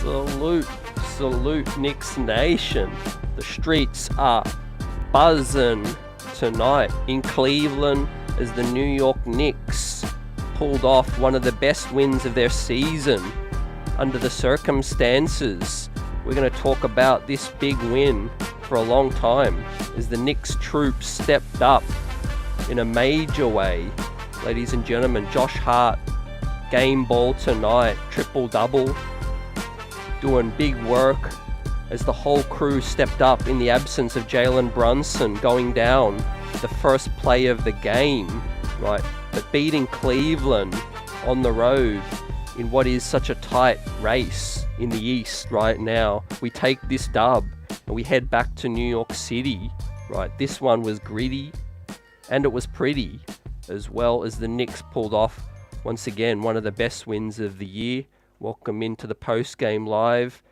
Salute Knicks Nation. The streets are buzzing tonight in Cleveland as the New York Knicks pulled off one of the best wins of their season under the circumstances. We're going to talk about this big win for a long time as the Knicks troops stepped up in a major way. Ladies and gentlemen, Josh Hart, game ball tonight, triple-double, doing big work as the whole crew stepped up in the absence of Jalen Brunson going down the first play of the game, right? But beating Cleveland on the road in what is such a tight race in the East right now. We take this dub and we head back to New York City, right? This one was gritty and it was pretty, as well as the Knicks pulled off once again one of the best wins of the year. Welcome into the post-game live.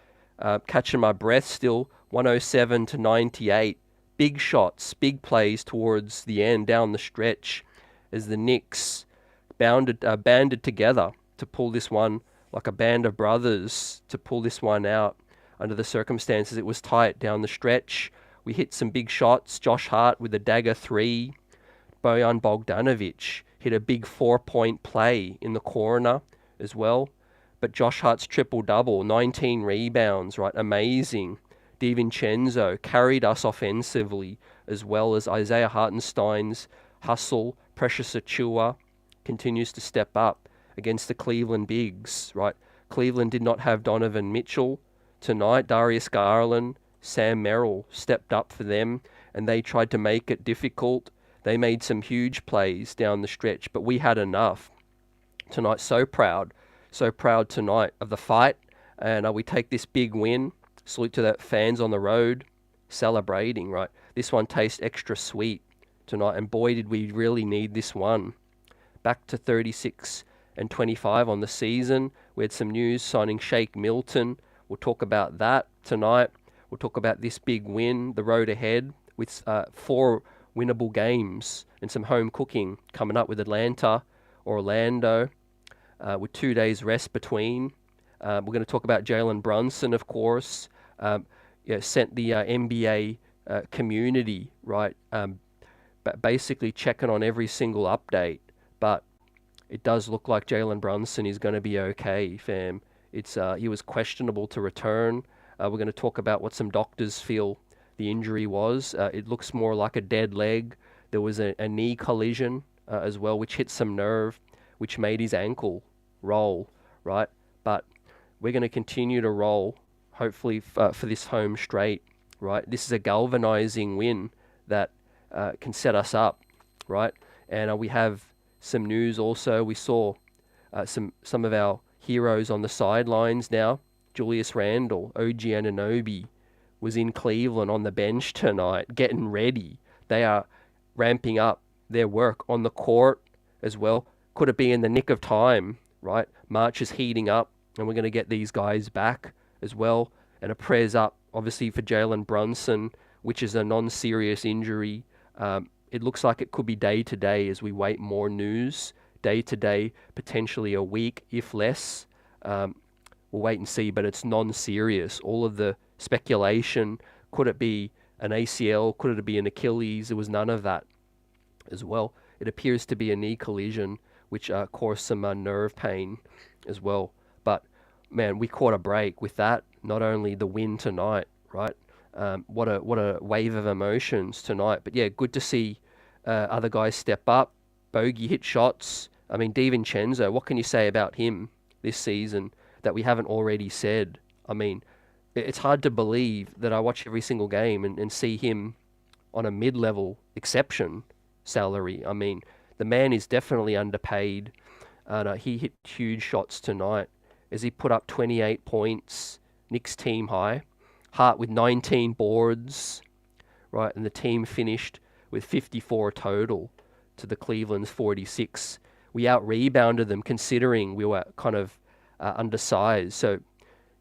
Catching my breath still, 107-98. Big shots, big plays towards the end, down the stretch, as the Knicks banded together to pull this one, like a band of brothers, to pull this one out under the circumstances. It was tight down the stretch. We hit some big shots. Josh Hart with a dagger 3. Bogdanovic hit a big 4-point play in the corner as well. But Josh Hart's triple-double, 19 rebounds, right? Amazing. DiVincenzo carried us offensively, as well as Isaiah Hartenstein's hustle. Precious Achiuwa continues to step up against the Cleveland Bigs, right? Cleveland did not have Donovan Mitchell tonight. Darius Garland, Sam Merrill stepped up for them, and they tried to make it difficult. They made some huge plays down the stretch, but we had enough tonight. So proud tonight of the fight, and we take this big win. Salute to the fans on the road celebrating, right? This one tastes extra sweet tonight, and boy did we really need this one. Back to 36-25 on the season. We had some news signing Shake Milton. We'll talk about that tonight. We'll talk about this big win, the road ahead with 4 winnable games and some home cooking coming up with Atlanta, Orlando, with 2 days rest between. We're going to talk about Jalen Brunson, of course. Sent the NBA community, right, basically checking on every single update. But it does look like Jalen Brunson is going to be okay, fam. He was questionable to return. We're going to talk about what some doctors feel the injury was. It looks more like a dead leg. There was a knee collision as well, which hit some nerve, which made his ankle roll, right? But we're going to continue to roll, hopefully, for this home straight, right? This is a galvanizing win that can set us up, right? And we have some news also. We saw some of our heroes on the sidelines now. Julius Randle, OG Anunoby, was in Cleveland on the bench tonight, getting ready. They are ramping up their work on the court as well. Could it be in the nick of time, right? March is heating up, and we're going to get these guys back as well. And a prayers up, obviously, for Jalen Brunson, which is a non-serious injury. It looks like it could be day-to-day as we wait more news. Day-to-day, potentially a week, if less. We'll wait and see, but it's non-serious. All of the speculation, could it be an ACL? Could it be an Achilles? There was none of that as well. It appears to be a knee collision, which caused some nerve pain as well. But, man, we caught a break with that. Not only the win tonight, right? What a wave of emotions tonight. But, yeah, good to see other guys step up. Bogey hit shots. I mean, DiVincenzo, what can you say about him this season that we haven't already said? I mean, it's hard to believe that I watch every single game and see him on a mid-level exception salary. I mean, the man is definitely underpaid. He hit huge shots tonight as he put up 28 points, Knicks team high. Hart with 19 boards, right? And the team finished with 54 total to the Cleveland's 46. We out-rebounded them considering we were kind of undersized. So,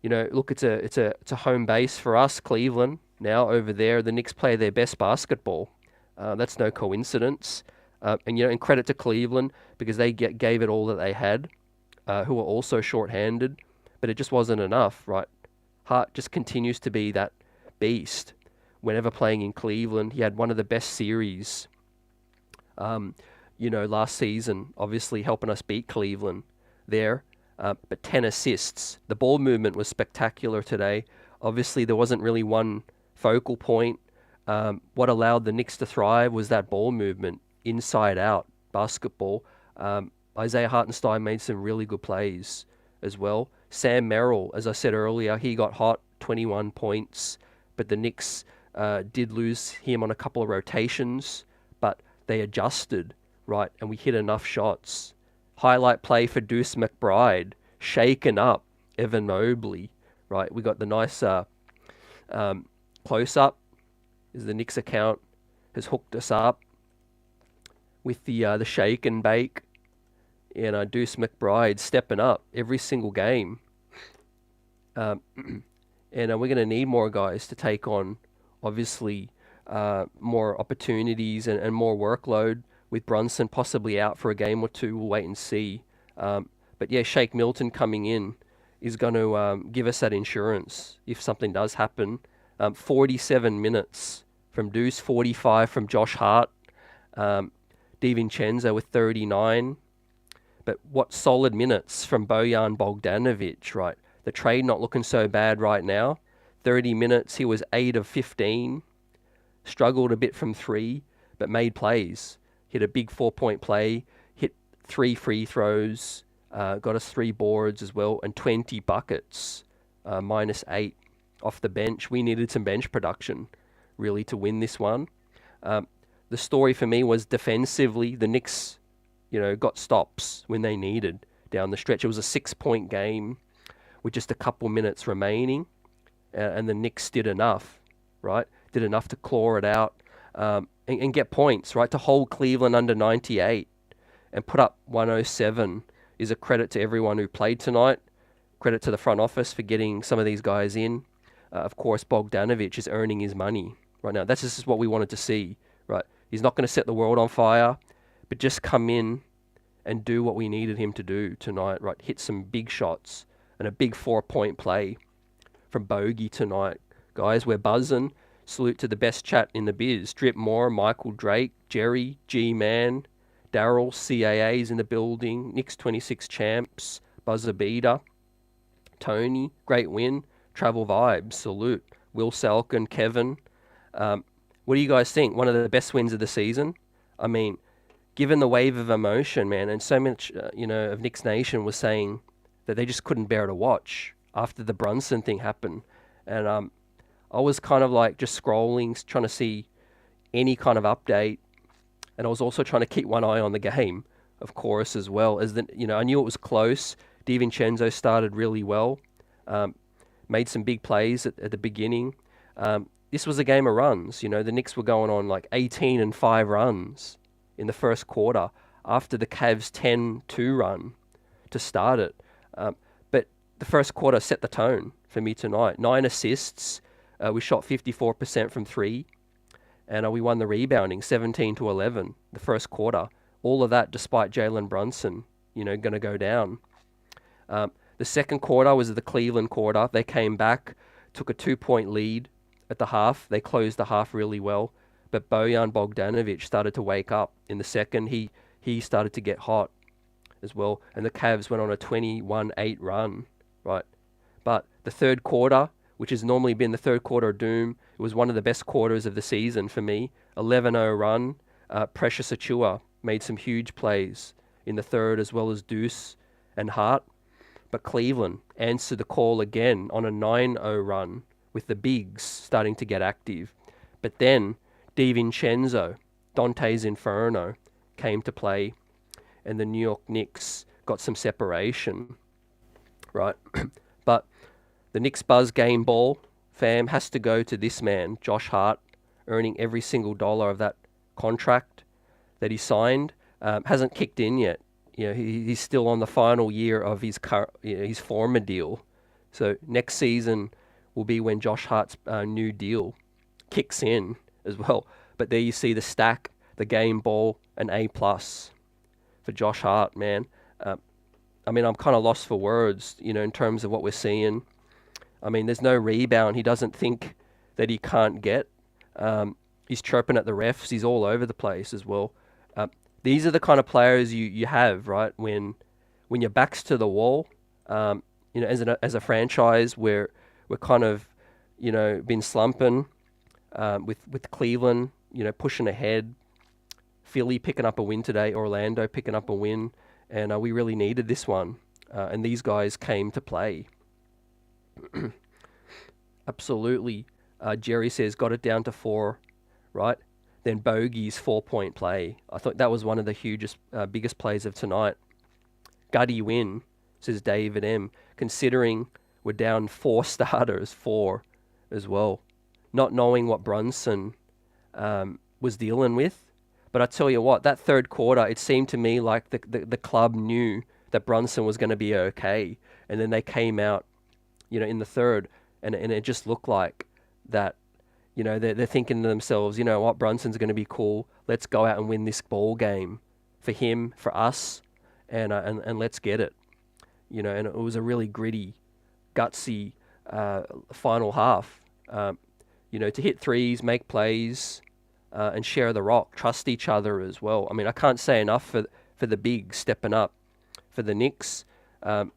you know, look, it's a home base for us, Cleveland. Now over there, the Knicks play their best basketball. That's no coincidence. And credit to Cleveland because they gave it all that they had, who were also shorthanded, but it just wasn't enough, right? Hart just continues to be that beast. Whenever playing in Cleveland, he had one of the best series, last season, obviously helping us beat Cleveland there. But 10 assists. The ball movement was spectacular today. Obviously, there wasn't really one focal point. What allowed the Knicks to thrive was that ball movement, inside out basketball. Isaiah Hartenstein made some really good plays as well. Sam Merrill, as I said earlier, he got hot, 21 points, but the Knicks did lose him on a couple of rotations, but they adjusted, right, and we hit enough shots. Highlight play for Deuce McBride, shaken up Evan Mobley, right? We got the nice close-up as the Knicks account has hooked us up with the shake and bake, and Deuce McBride stepping up every single game. And we're going to need more guys to take on, obviously, more opportunities and more workload, with Brunson possibly out for a game or two. We'll wait and see. But yeah, Shake Milton coming in is going to give us that insurance if something does happen. 47 minutes from Deuce, 45 from Josh Hart, DiVincenzo with 39. But what solid minutes from Bojan Bogdanovic, right? The trade not looking so bad right now. 30 minutes, he was 8 of 15. Struggled a bit from 3, but made plays. Hit a big 4-point play, hit 3 free throws, got us 3 boards as well, and 20 buckets, -8 off the bench. We needed some bench production, really, to win this one. The story for me was defensively, the Knicks, got stops when they needed down the stretch. It was a 6-point game with just a couple minutes remaining, and the Knicks did enough, right? Did enough to claw it out and get points, right? To hold Cleveland under 98 and put up 107 is a credit to everyone who played tonight. Credit to the front office for getting some of these guys in. Of course, Bogdanovic is earning his money right now. That's just what we wanted to see, right? He's not going to set the world on fire, but just come in and do what we needed him to do tonight, right? Hit some big shots and a big 4-point play from Bogey tonight. Guys, we're buzzing. Salute to the best chat in the biz. Drip Moore, Michael Drake, Jerry, G-Man, Daryl, CAA's in the building, Knicks 26 champs, Buzzer Beater, Tony, great win, Travel Vibes, salute, Will Salkin, Kevin. What do you guys think? One of the best wins of the season? I mean, given the wave of emotion, man, and so much, of Knicks Nation was saying that they just couldn't bear to watch after the Brunson thing happened. And I was kind of like just scrolling, trying to see any kind of update. And I was also trying to keep one eye on the game, of course, as well. I knew it was close. DiVincenzo started really well. Made some big plays at the beginning. This was a game of runs. The Knicks were going on like 18-5 runs in the first quarter after the Cavs 10-2 run to start it. But the first quarter set the tone for me tonight. 9 assists. We shot 54% from 3. And we won the rebounding 17-11 the first quarter. All of that despite Jalen Brunson, going to go down. The second quarter was the Cleveland quarter. They came back, took a 2-point lead at the half. They closed the half really well. But Bojan Bogdanovic started to wake up in the second. He started to get hot as well. And the Cavs went on a 21-8 run, right? But the third quarter, which has normally been the third quarter of doom, it was one of the best quarters of the season for me. 11-0 run. Precious Achiuwa made some huge plays in the third, as well as Deuce and Hart. But Cleveland answered the call again on a 9-0 run with the bigs starting to get active. But then DiVincenzo, Dante's Inferno, came to play, and the New York Knicks got some separation, right? But the Knicks buzz game ball, fam, has to go to this man, Josh Hart, earning every single dollar of that contract that he signed. Hasn't kicked in yet. He's still on the final year of his former deal. So next season will be when Josh Hart's new deal kicks in as well. But there you see the stack, the game ball, an A+ for Josh Hart, man. I'm kind of lost for words, in terms of what we're seeing. I mean, there's no rebound he doesn't think that he can't get. He's chirping at the refs. He's all over the place as well. These are the kind of players you have, right? When your back's to the wall, as a franchise, we're kind of, been slumping with Cleveland, pushing ahead. Philly picking up a win today, Orlando picking up a win, and we really needed this one. And these guys came to play. Absolutely. Jerry says, got it down to 4, right? Then Bogey's 4-point play. I thought that was one of the biggest plays of tonight. Gutty win, says David M. Considering we're down 4 starters, 4 as well. Not knowing what Brunson was dealing with. But I tell you what, that third quarter, it seemed to me like the club knew that Brunson was going to be okay. And then they came out, in the third, and it just looked like that, they're thinking to themselves, you know what, Brunson's going to be cool. Let's go out and win this ball game for him, for us, and let's get it. And it was a really gritty, gutsy final half. To hit threes, make plays, and share the rock, trust each other as well. I mean, I can't say enough for the bigs stepping up for the Knicks.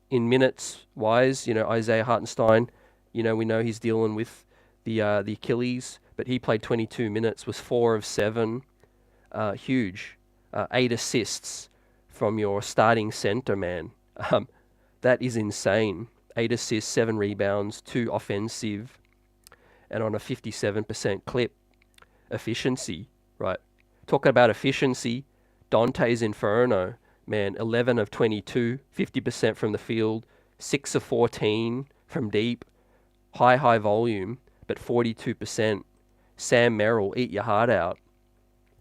In minutes wise, Isaiah Hartenstein, we know he's dealing with the Achilles, but he played 22 minutes, was 4 of 7, huge, 8 assists from your starting center, man. That is insane. 8 assists, 7 rebounds, 2 offensive, and on a 57% clip. Efficiency, right? Talking about efficiency, Dante's Inferno, man, 11 of 22, 50% from the field, 6 of 14 from deep, high volume, but 42%. Sam Merrill, eat your heart out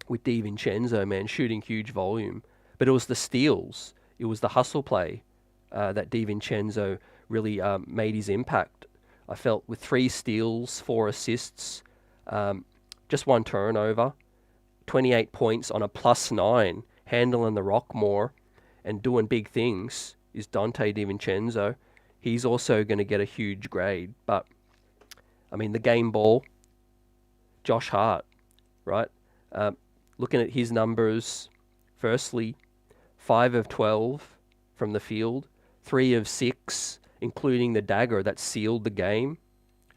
with DiVincenzo, man, shooting huge volume. But it was the steals, it was the hustle play that DiVincenzo really made his impact. I felt with 3 steals, 4 assists, just 1 turnover, 28 points on a +9, handling the rock more and doing big things is Dante DiVincenzo. He's also going to get a huge grade. But, I mean, the game ball, Josh Hart, right? Looking at his numbers, firstly, 5 of 12 from the field, 3 of 6, including the dagger that sealed the game,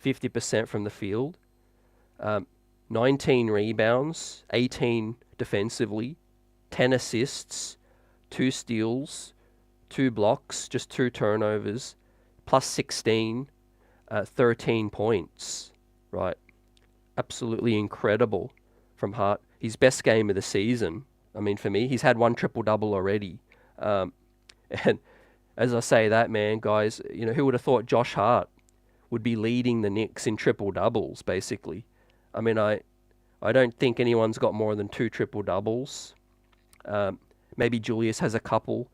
50% from the field. 19 rebounds, 18 defensively, 10 assists, 2 steals, 2 blocks, just 2 turnovers, +16, 13 points, right? Absolutely incredible from Hart. His best game of the season. I mean, for me, he's had 1 triple-double already. And as I say that, man, guys, who would have thought Josh Hart would be leading the Knicks in triple-doubles, basically? I mean, I don't think anyone's got more than 2 triple-doubles. Maybe Julius has a couple.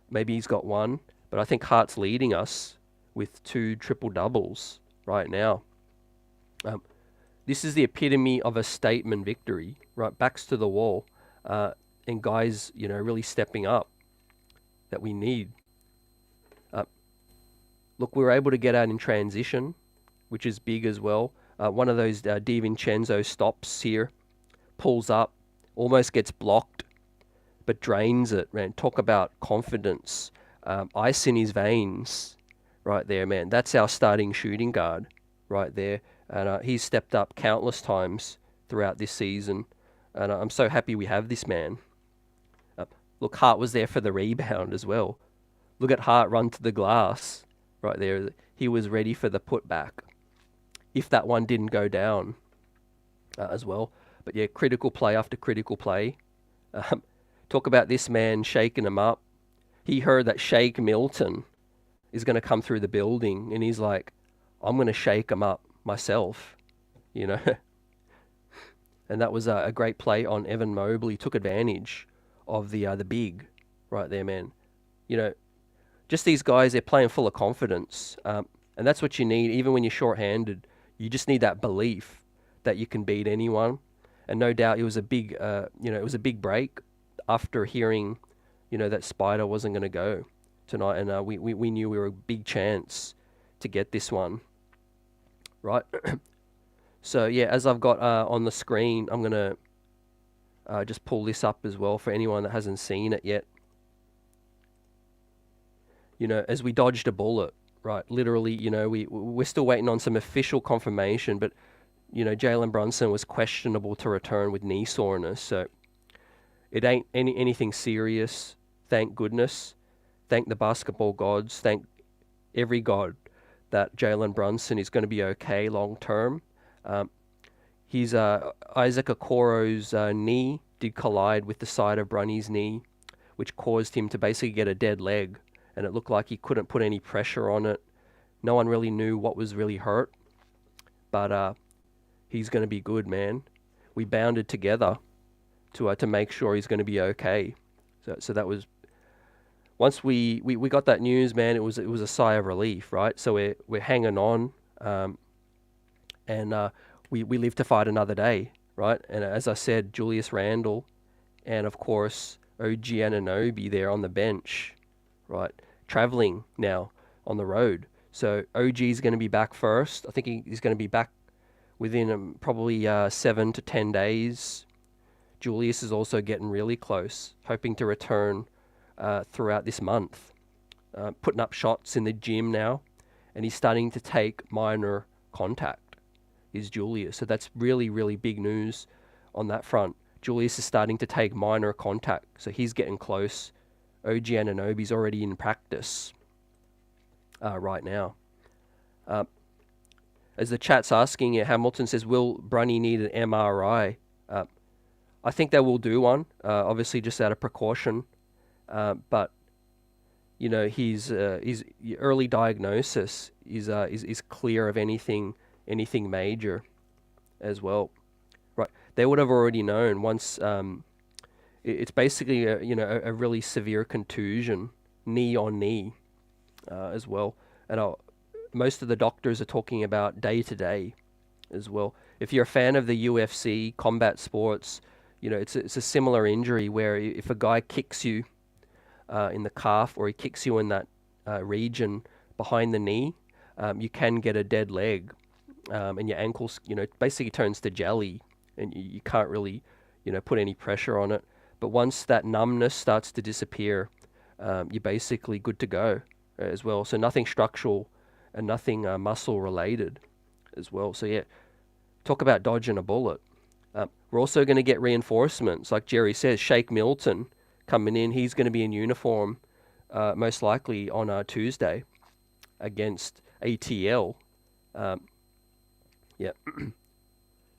Maybe he's got 1. But I think Hart's leading us with 2 triple-doubles right now. This is the epitome of a statement victory, right? Backs to the wall. And guys, really stepping up that we need. Look, we were able to get out in transition, which is big as well. One of those DiVincenzo stops here, pulls up, almost gets blocked, but drains it, man. Talk about confidence. Ice in his veins right there, man. That's our starting shooting guard right there. And he's stepped up countless times throughout this season. And I'm so happy we have this man. Look, Hart was there for the rebound as well. Look at Hart run to the glass right there. He was ready for the putback if that one didn't go down as well. But yeah, critical play after critical play. Talk about this man shaking him up. He heard that Shake Milton is going to come through the building, and he's like, I'm going to shake him up myself, And that was a great play on Evan Mobley. Took advantage of the big right there, man. Just these guys, they're playing full of confidence. And that's what you need, even when you're shorthanded. You just need that belief that you can beat anyone. And no doubt it was a big, it was a big break after hearing, that Spider wasn't going to go tonight. And we knew we were a big chance to get this one. right? So yeah, as I've got on the screen, I'm gonna just pull this up as well for anyone that hasn't seen it yet. As we dodged a bullet, right? Literally, we're still waiting on some official confirmation, but Jalen Brunson was questionable to return with knee soreness, so it ain't anything serious. Thank goodness. Thank the basketball gods. Thank every god that Jalen Brunson is going to be okay long term. His Isaac Okoro's knee did collide with the side of Brunny's knee, which caused him to basically get a dead leg, and it looked like he couldn't put any pressure on it. No one really knew what was really hurt, but he's going to be good, man. We bounded together to make sure he's going to be okay. So that was, once we got that news, man, it was a sigh of relief, right? So we're hanging on, and we live to fight another day, right? And as I said, Julius Randle, and of course OG Anunoby there on the bench, right? Traveling now on the road. So OG is going to be back first. I think he's going to be back within probably 7 to 10 days. Julius is also getting really close, hoping to return throughout this month. Putting up shots in the gym now, and he's starting to take minor contact, is Julius. So that's really, really big news on that front. Julius is starting to take minor contact, so he's getting close. OG Anunoby's already in practice right now. As the chat's asking, Hamilton says, will Brunny need an MRI? I think they will do one, obviously just out of precaution. But his early diagnosis is clear of anything major as well. Right, they would have already known once. It's basically a really severe contusion, knee on knee, as well. And most of the doctors are talking about day to day as well. If you're a fan of the UFC, combat sports, it's a similar injury where if a guy kicks you in the calf, or he kicks you in that region behind the knee, you can get a dead leg, and your ankles, basically turns to jelly, and you can't really, put any pressure on it. But once that numbness starts to disappear, you're basically good to go as well. So nothing structural and nothing muscle related as well. So yeah, talk about dodging a bullet. We're also going to get reinforcements, like Jerry says. Shake Milton coming in. He's going to be in uniform, most likely on Tuesday against ATL. Yeah,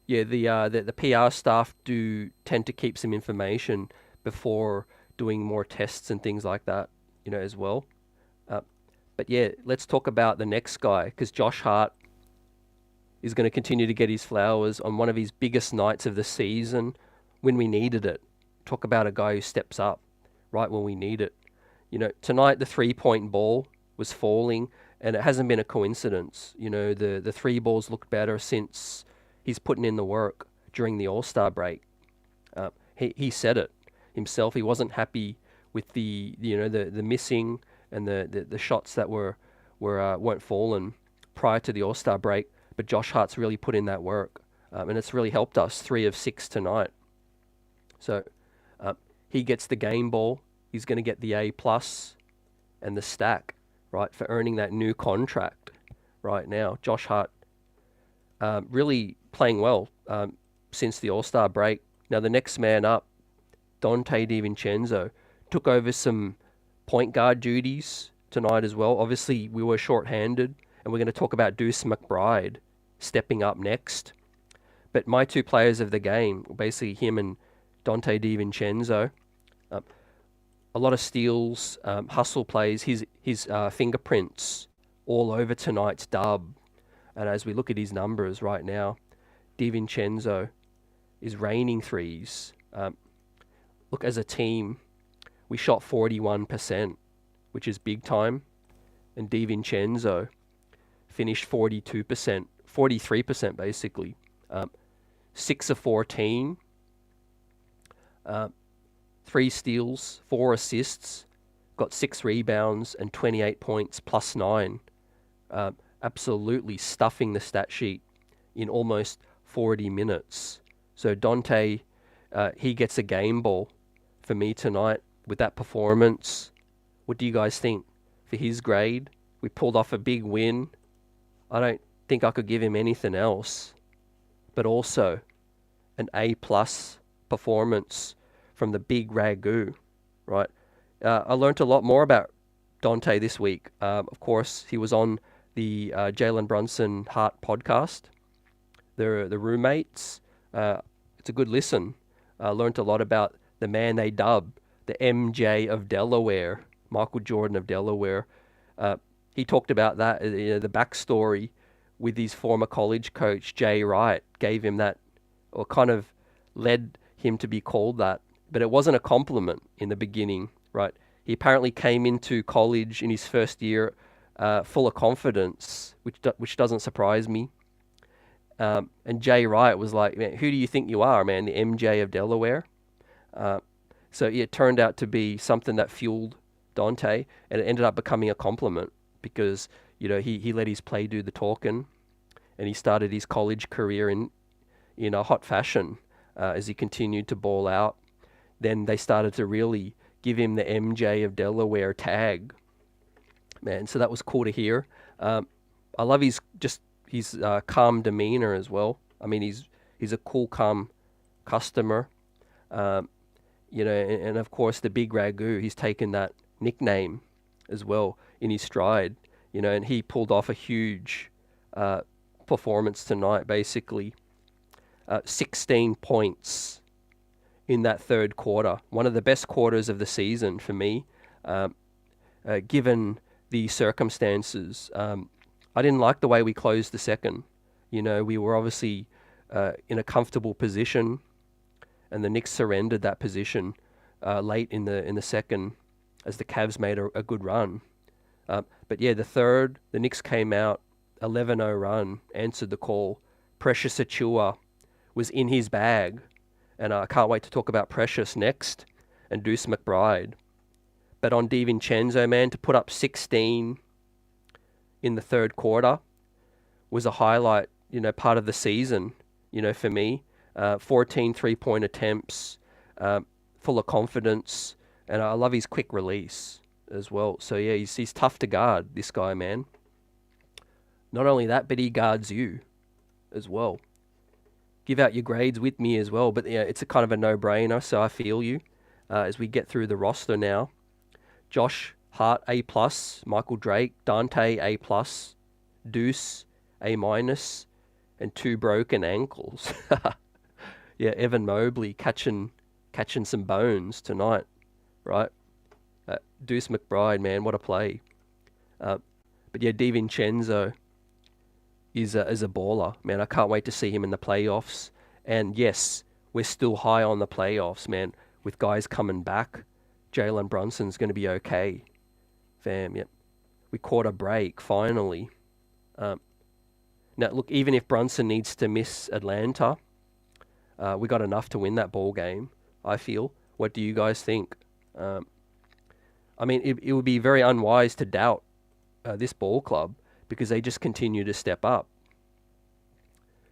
yeah. The PR staff do tend to keep some information before doing more tests and things like that, as well. But yeah, let's talk about the next guy, because Josh Hart is going to continue to get his flowers on one of his biggest nights of the season when we needed it. Talk about a guy who steps up right when we need it. Tonight the 3-point ball was falling, and it hasn't been a coincidence. The 3 balls looked better since he's putting in the work during the All-Star break. He said it himself. He wasn't happy with the missing and the shots that weren't falling prior to the All-Star break. But Josh Hart's really put in that work, and it's really helped us. 3 of 6 tonight. So he gets the game ball. He's going to get the A+ and the stack, right, for earning that new contract right now. Josh Hart really playing well since the All-Star break. Now the next man up, Donte DiVincenzo, took over some point guard duties tonight as well. Obviously, we were short-handed, and we're going to talk about Deuce McBride stepping up next. But my 2 players of the game, basically him and Donte DiVincenzo. A lot of steals, hustle plays, his fingerprints all over tonight's dub. And as we look at his numbers right now, DiVincenzo is raining threes. Look, as a team, we shot 41%, which is big time. And DiVincenzo finished 42%, 43% basically. 6 of 14. 3 steals, 4 assists, got 6 rebounds and 28 points plus 9. absolutely stuffing the stat sheet in almost 40 minutes. So Dante, he gets a game ball for me tonight with that performance. What do you guys think for his grade? We pulled off a big win. I don't think I could give him anything else, but also an A+ performance from the big Ragu, right? I learnt a lot more about Dante this week. Of course, he was on the Jalen Brunson Hart podcast. They're the roommates. It's a good listen. Learnt a lot about the man they dub the MJ of Delaware, Michael Jordan of Delaware. He talked about that, the backstory with his former college coach, Jay Wright, gave him that, or kind of led him to be called that. But it wasn't a compliment in the beginning, right? He apparently came into college in his first year full of confidence, which doesn't surprise me. And Jay Wright was like, man, who do you think you are, man? The MJ of Delaware? So it turned out to be something that fueled Dante, and it ended up becoming a compliment because, he let his play do the talking, and he started his college career in a hot fashion as he continued to ball out. Then they started to really give him the MJ of Delaware tag, man. So that was cool to hear. I love his calm demeanor as well. I mean, he's a cool, calm customer. And of course the big Ragu, he's taken that nickname as well in his stride, and he pulled off a huge performance tonight, basically 16 points in that third quarter. One of the best quarters of the season for me, given the circumstances. I didn't like the way we closed the second. We were obviously in a comfortable position, and the Knicks surrendered that position late in the second as the Cavs made a good run. But yeah, the third, the Knicks came out 11-0 run, answered the call. Precious Achiuwa was in his bag, and I can't wait to talk about Precious next, and Deuce McBride. But on DiVincenzo, man, to put up 16 in the third quarter was a highlight, part of the season, for me. 14 3-point attempts, full of confidence, and I love his quick release as well. So yeah, he's tough to guard, this guy, man. Not only that, but he guards you as well. Give out your grades with me as well, but yeah, it's a kind of a no-brainer, so I feel you as we get through the roster now. Josh Hart, A+, Michael Drake, Dante, A+, Deuce, A-, and 2 broken ankles. Yeah, Evan Mobley catching some bones tonight, right? Deuce McBride, man, what a play. But yeah, DiVincenzo is a baller, man. I can't wait to see him in the playoffs. And yes, we're still high on the playoffs, man. With guys coming back, Jalen Brunson's going to be okay. Fam, yep. We caught a break, finally. Now, look, even if Brunson needs to miss Atlanta, we got enough to win that ball game, I feel. What do you guys think? I mean, it would be very unwise to doubt this ball club because they just continue to step up.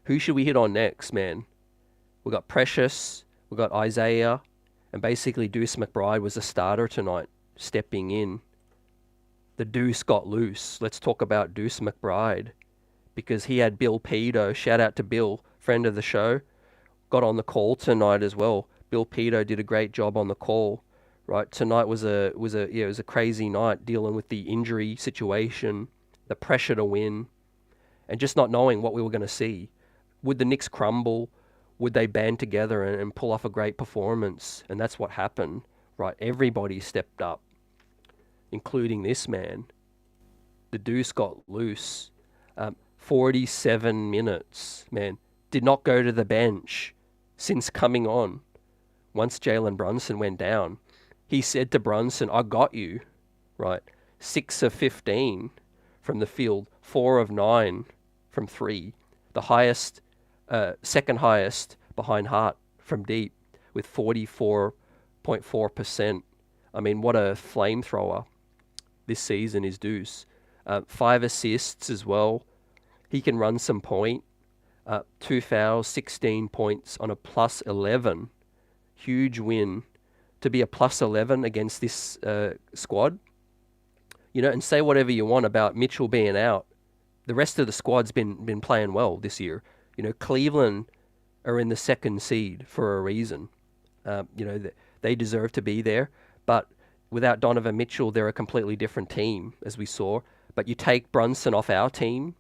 Who should we hit on next, man? We got Precious, we got Isaiah, and basically Deuce McBride was a starter tonight, stepping in. The Deuce got loose. Let's talk about Deuce McBride because he had Bill Pito. Shout out to Bill, friend of the show. Got on the call tonight as well. Bill Pito did a great job on the call. Right, tonight was a crazy night dealing with the injury situation, the pressure to win, and just not knowing what we were going to see. Would the Knicks crumble? Would they band together and pull off a great performance? And that's what happened. Right, everybody stepped up, including this man. The Deuce got loose. 47 minutes, man. Did not go to the bench since coming on. Once Jalen Brunson went down, he said to Brunson, I got you, right? 6 of 15 from the field, 4 of 9 from 3. The highest, second highest behind Hart from deep with 44.4%. I mean, what a flamethrower this season is Deuce. 5 assists as well. He can run some point. 2 fouls, 16 points on a plus 11. Huge win to be a plus 11 against this squad. And say whatever you want about Mitchell being out. The rest of the squad's been playing well this year. Cleveland are in the 2nd seed for a reason. They deserve to be there. But without Donovan Mitchell, they're a completely different team, as we saw. But you take Brunson off our team,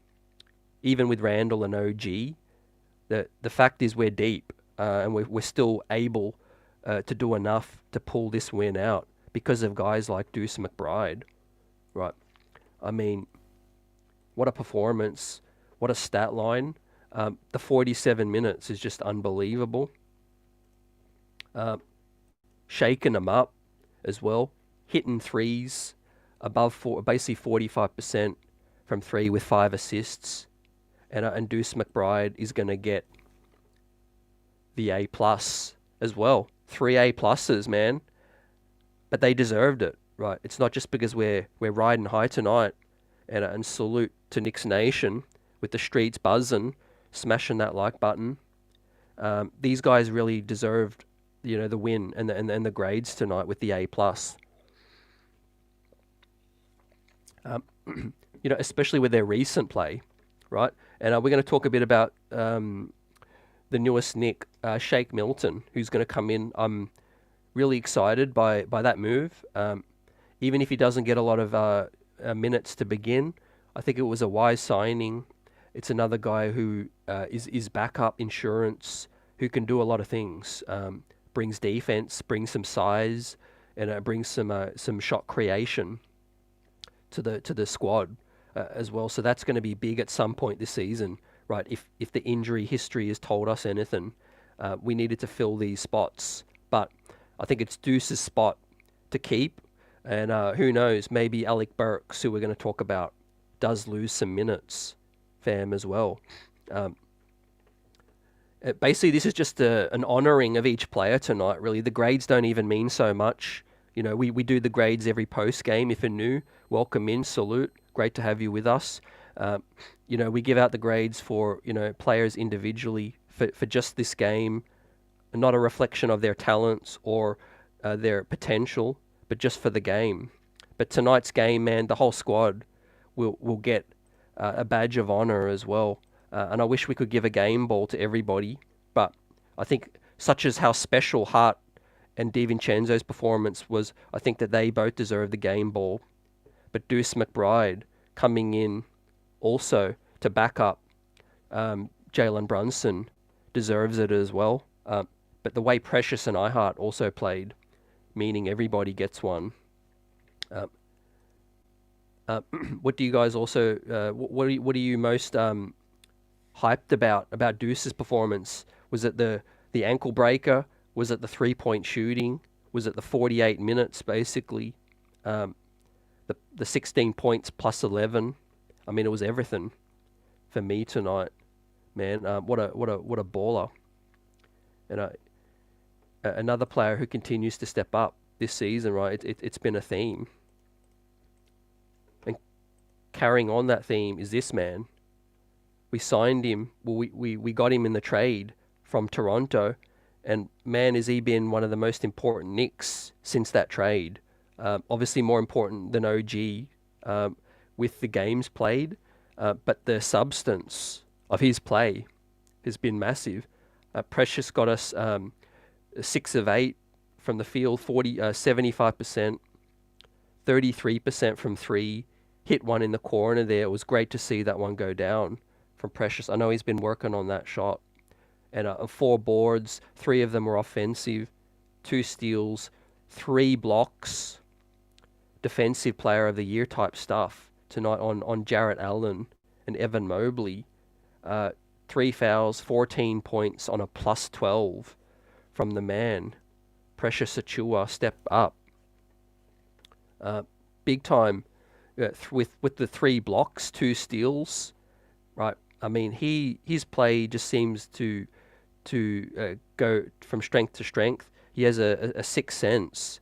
even with Randall and OG, the fact is we're deep, and we're still able to do enough to pull this win out because of guys like Deuce McBride. Right. I mean, what a performance. What a stat line. The 47 minutes is just unbelievable. Shaking them up as well. Hitting threes above basically 45% from 3 with 5 assists. And Deuce McBride is going to get the A+ as well. 3 A+, man. But they deserved it, right? It's not just because we're riding high tonight. And salute to Knicks Nation with the streets buzzing, smashing that like button. These guys really deserved, the win and the grades tonight with the A+. Especially with their recent play, right? And we're going to talk a bit about the newest Nick, Shake Milton, who's going to come in. I'm really excited by that move. Even if he doesn't get a lot of minutes to begin, I think it was a wise signing. It's another guy who is backup insurance, who can do a lot of things. Brings defense, brings some size, and brings some shot creation to the squad as well. So that's going to be big at some point this season, right? If the injury history has told us anything, we needed to fill these spots. But I think it's Deuce's spot to keep. And who knows, maybe Alec Burks, who we're going to talk about, does lose some minutes, fam, as well. Basically, this is just an honouring of each player tonight, really. The grades don't even mean so much. We do the grades every post-game. If you're new, welcome in, salute. Great to have you with us. We give out the grades for, players individually for just this game, not a reflection of their talents or their potential, but just for the game. But tonight's game, man, the whole squad will get a badge of honor as well. And I wish we could give a game ball to everybody, but I think such as how special Hart and DiVincenzo's performance was, I think that they both deserve the game ball. But Deuce McBride coming in also to back up Jalen Brunson deserves it as well. But the way Precious and Hart also played, meaning everybody gets one. What do you guys also? What are you most hyped about Deuce's performance? Was it the ankle breaker? Was it the 3-point shooting? Was it the 48 minutes basically? The 16 points plus 11. I mean, it was everything for me tonight, man. What a baller, and another player who continues to step up this season, right? It's been a theme. And carrying on that theme is this man. We signed him, we got him in the trade from Toronto, and man, has he been one of the most important Knicks since that trade. Obviously more important than OG with the games played, but the substance of his play has been massive. Precious got us 6 of 8 from the field, 75%, 33% from 3, hit one in the corner there. It was great to see that one go down from Precious. I know he's been working on that shot. And 4 boards, 3 of them were offensive, 2 steals, 3 blocks, defensive player of the year type stuff tonight on Jarrett Allen and Evan Mobley. 3 fouls, 14 points on a plus 12 from the man. Precious Achiuwa step up. Big time with the 3 blocks, 2 steals, right? I mean, his play just seems to go from strength to strength. He has a sixth sense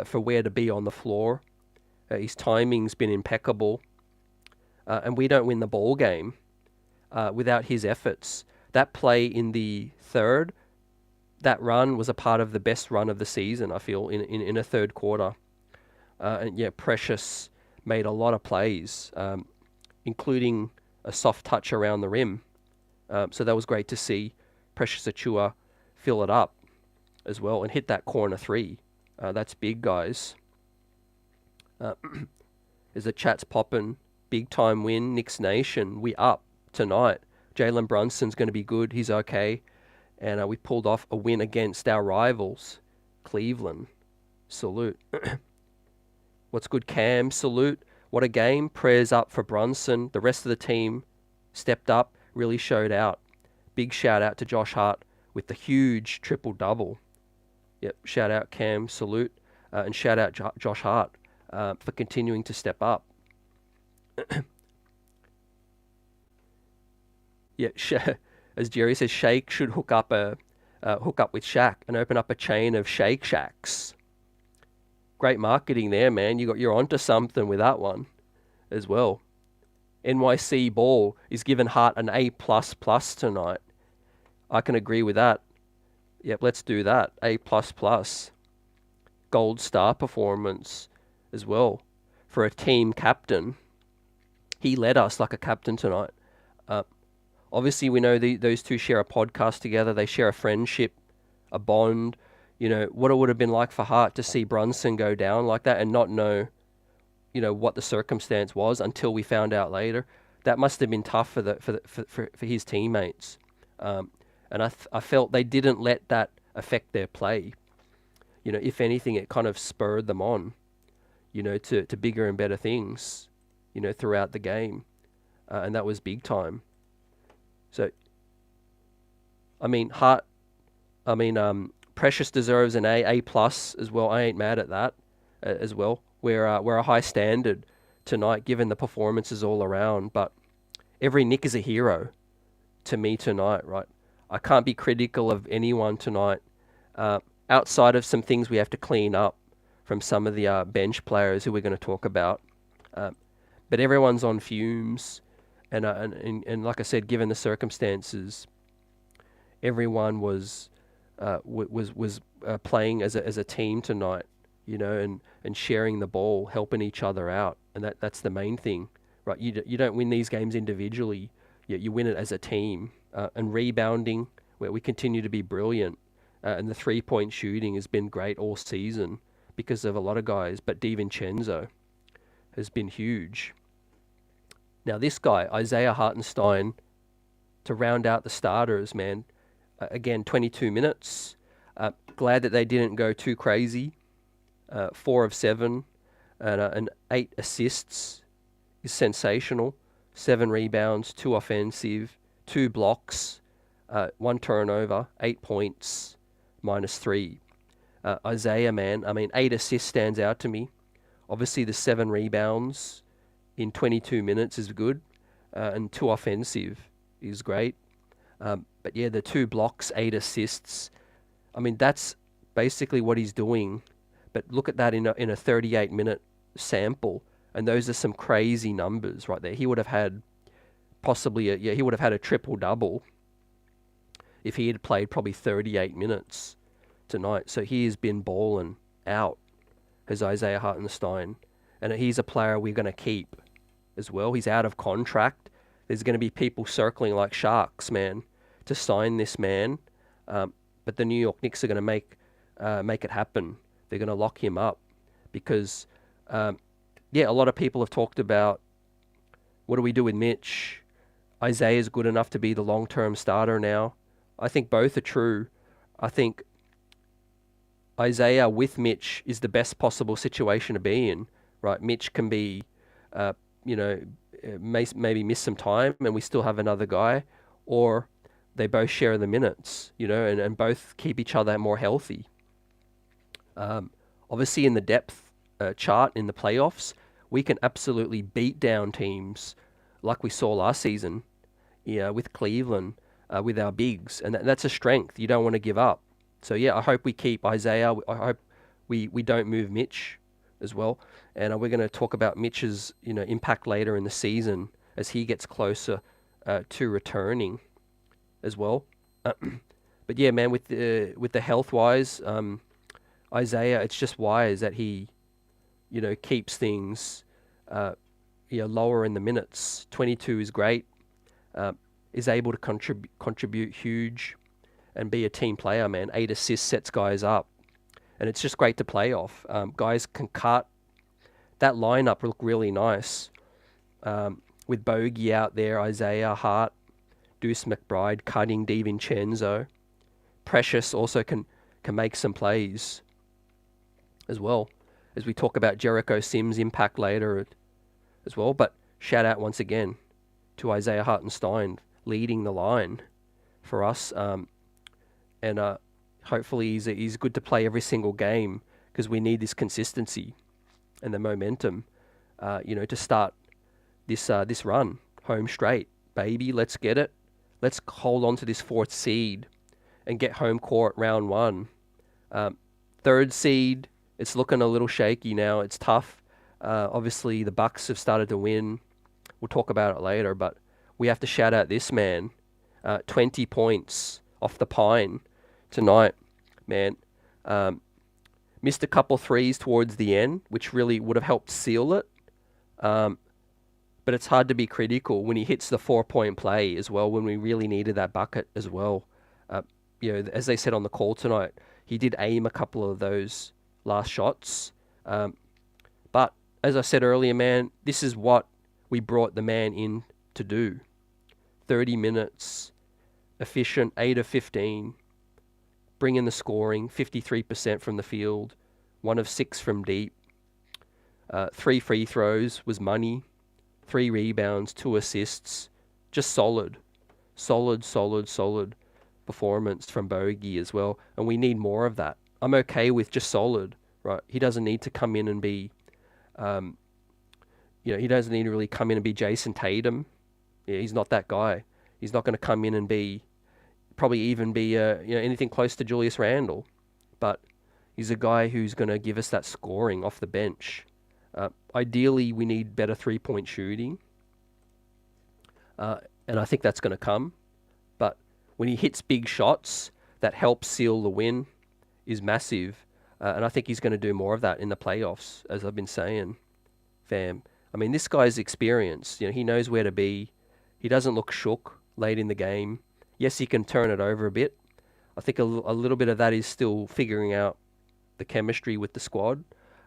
for where to be on the floor. His timing's been impeccable. and we don't win the ball game without his efforts. That play in the third, that run was a part of the best run of the season, I feel, in a third quarter. And yeah, Precious made a lot of plays, including a soft touch around the rim. So that was great to see Precious Achiuwa fill it up as well and hit that corner three. That's big, guys. As the chat's popping, big time win, Knicks Nation. We up tonight. Jalen Brunson's going to be good. He's okay. And we pulled off a win against our rivals, Cleveland. Salute. What's good, Cam? Salute. What a game. Prayers up for Brunson. The rest of the team stepped up, really showed out. Big shout out to Josh Hart with the huge triple-double. Yep, shout out Cam, salute. And shout out Josh Hart for continuing to step up. Yeah, as Jerry says, Shake should hook up with Shaq and open up a chain of Shake Shacks. Great marketing there, man. You're onto something with that one as well. NYC Ball is giving Hart an A++ tonight. I can agree with that. Yep, let's do that. A++. Gold star performance as well for a team captain. He led us like a captain tonight. Obviously, we know those two share a podcast together. They share a friendship, a bond. You know, what it would have been like for Hart to see Brunson go down like that and not know, you know, what the circumstance was until we found out later. That must have been tough for his teammates. And I felt they didn't let that affect their play. You know, if anything, it kind of spurred them on, you know, to bigger and better things, you know, throughout the game. And that was big time. So, I mean, Precious deserves an A+ as well. I ain't mad at that as well. We're a high standard tonight, given the performances all around. But every Nick is a hero to me tonight, right? I can't be critical of anyone tonight, outside of some things we have to clean up from some of the bench players who we're going to talk about. But everyone's on fumes, and like I said, given the circumstances, everyone was playing as a team tonight, you know, and sharing the ball, helping each other out, and that's the main thing, right? You don't win these games individually, you win it as a team. And rebounding, where we continue to be brilliant, and the 3-point shooting has been great all season because of a lot of guys, but DiVincenzo has been huge. Now this guy, Isaiah Hartenstein, to round out the starters, man, again, 22 minutes. Glad that they didn't go too crazy. 4 of 7 and 8 assists is sensational. 7 rebounds, 2 offensive, 2 blocks, 1 turnover, 8 points, -3. Isaiah, man, I mean, 8 assists stands out to me. Obviously, the 7 rebounds in 22 minutes is good, and 2 offensive is great. But yeah, the 2 blocks, 8 assists. I mean, that's basically what he's doing. But look at that in a 38-minute sample, and those are some crazy numbers right there. He would have had possibly he would have had a triple-double if he had played probably 38 minutes tonight. So he has been balling out as Isaiah Hartenstein, and he's a player we're going to keep as well. He's out of contract. There's going to be people circling like sharks, man, to sign this man. But the New York Knicks are going to make it happen. They're going to lock him up because, a lot of people have talked about what do we do with Mitch. Isaiah's good enough to be the long-term starter now. I think both are true. I think Isaiah with Mitch is the best possible situation to be in, right? Mitch can be, maybe miss some time and we still have another guy, or they both share the minutes, and both keep each other more healthy. Obviously in the depth chart in the playoffs, we can absolutely beat down teams like we saw last season, with Cleveland, with our bigs, and that's a strength. You don't want to give up. So yeah, I hope we keep Isaiah. I hope we don't move Mitch as well. And we're going to talk about Mitch's impact later in the season as he gets closer to returning as well. But yeah, man, with the health wise, Isaiah, it's just wise that he, keeps things, lower in the minutes. 22 is great. Is able to contribute huge, and be a team player, man. 8 assists sets guys up, and it's just great to play off. Guys can cut. That lineup look really nice. With Bogey out there, Isaiah, Hart, Deuce McBride, cutting DiVincenzo. Precious also can make some plays as well, as we talk about Jericho Sims' impact later as well. But shout out once again to Isaiah Hartenstein leading the line for us. And hopefully he's good to play every single game, because we need this consistency and the momentum, to start this run home straight. Baby, let's get it. Let's hold on to this 4th seed and get home court round 1. 3rd seed, it's looking a little shaky now. It's tough. Obviously, the Bucks have started to win. We'll talk about it later, but we have to shout out this man. 20 points off the pine tonight, man. Missed a couple threes towards the end, which really would have helped seal it. But it's hard to be critical when he hits the 4-point play as well, when we really needed that bucket as well. As they said on the call tonight, he did aim a couple of those last shots. But as I said earlier, man, this is what we brought the man in to do. 30 minutes, efficient, 8 of 15, bring in the scoring, 53% from the field, 1 of 6 from deep, 3 free throws was money, 3 rebounds, 2 assists, just solid performance from Bogey as well, and we need more of that. I'm okay with just solid, right? He doesn't need to come in and be, he doesn't need to really come in and be Jason Tatum. Yeah, he's not that guy. He's not going to come in and probably even be anything close to Julius Randle, but he's a guy who's going to give us that scoring off the bench. Ideally, we need better 3-point shooting, and I think that's going to come. But when he hits big shots, that helps seal the win, is massive, and I think he's going to do more of that in the playoffs, as I've been saying, fam. I mean, this guy's experienced. He knows where to be. He doesn't look shook late in the game. Yes, he can turn it over a bit. I think a little bit of that is still figuring out the chemistry with the squad,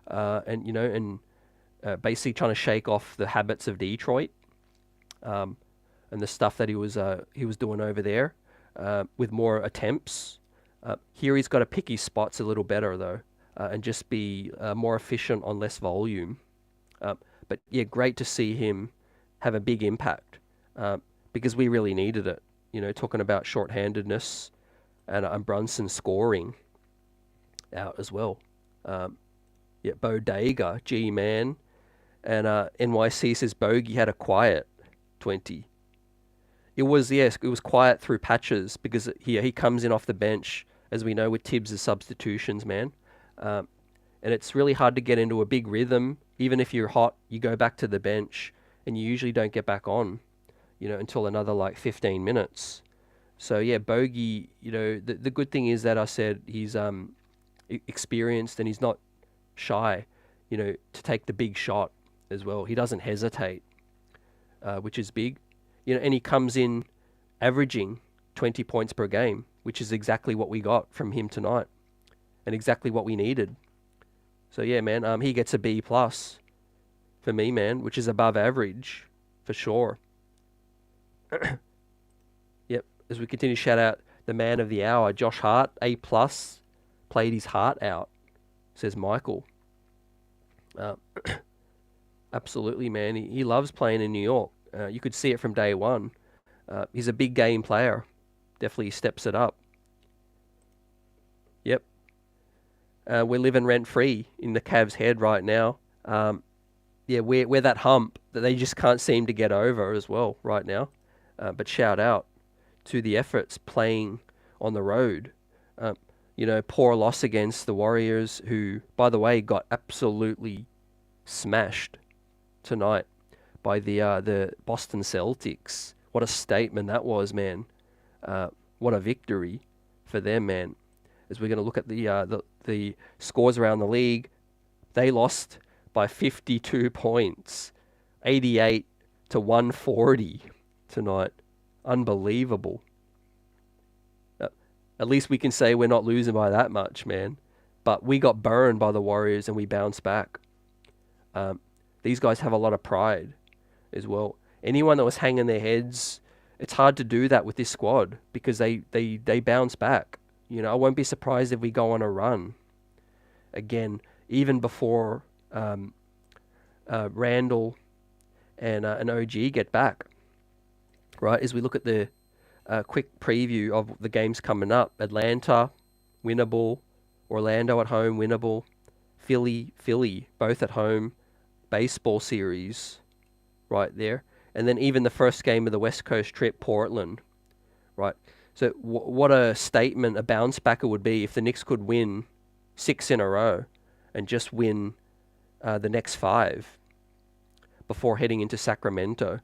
and basically trying to shake off the habits of Detroit, and the stuff that he was doing over there, with more attempts. Here he's got to pick his spots a little better though, and just be more efficient on less volume. But yeah, great to see him have a big impact, because we really needed it. Talking about shorthandedness, and Brunson scoring out as well. Bodega, G-Man, and NYC says Bogey had a quiet 20. It was quiet through patches, because he comes in off the bench, as we know with Tibs' substitutions, man. And it's really hard to get into a big rhythm. Even if you're hot, you go back to the bench, and you usually don't get back on, until another 15 minutes. So yeah, Bogey, the good thing is that I said he's experienced, and he's not shy, to take the big shot as well. He doesn't hesitate, which is big. And he comes in averaging 20 points per game, which is exactly what we got from him tonight, and exactly what we needed. So yeah, man, he gets a B+ for me, man, which is above average for sure. Yep. As we continue to shout out the man of the hour, Josh Hart, A+, played his heart out, says Michael. Absolutely, man. He loves playing in New York. You could see it from day one. He's a big game player. Definitely steps it up. Yep. We're living rent-free in the Cavs' head right now. We're that hump that they just can't seem to get over as well right now. But shout out to the efforts playing on the road. Poor loss against the Warriors, who, by the way, got absolutely smashed tonight by the Boston Celtics. What a statement that was, man. What a victory for them, man. As we're going to look at the scores around the league, they lost by 52 points, 88 to 140 tonight. Unbelievable. At least we can say we're not losing by that much, man. But we got burned by the Warriors and we bounced back. These guys have a lot of pride as well. Anyone that was hanging their heads, it's hard to do that with this squad because they bounce back. You know, I won't be surprised if we go on a run again, even before Randall and OG get back. Right, as we look at the quick preview of the games coming up: Atlanta, winnable; Orlando at home, winnable; Philly, both at home. Baseball series, right there, and then even the first game of the West Coast trip, Portland. Right, so what a statement, a bounce back it would be if the Knicks could win 6 in a row and just win the next 5 before heading into Sacramento.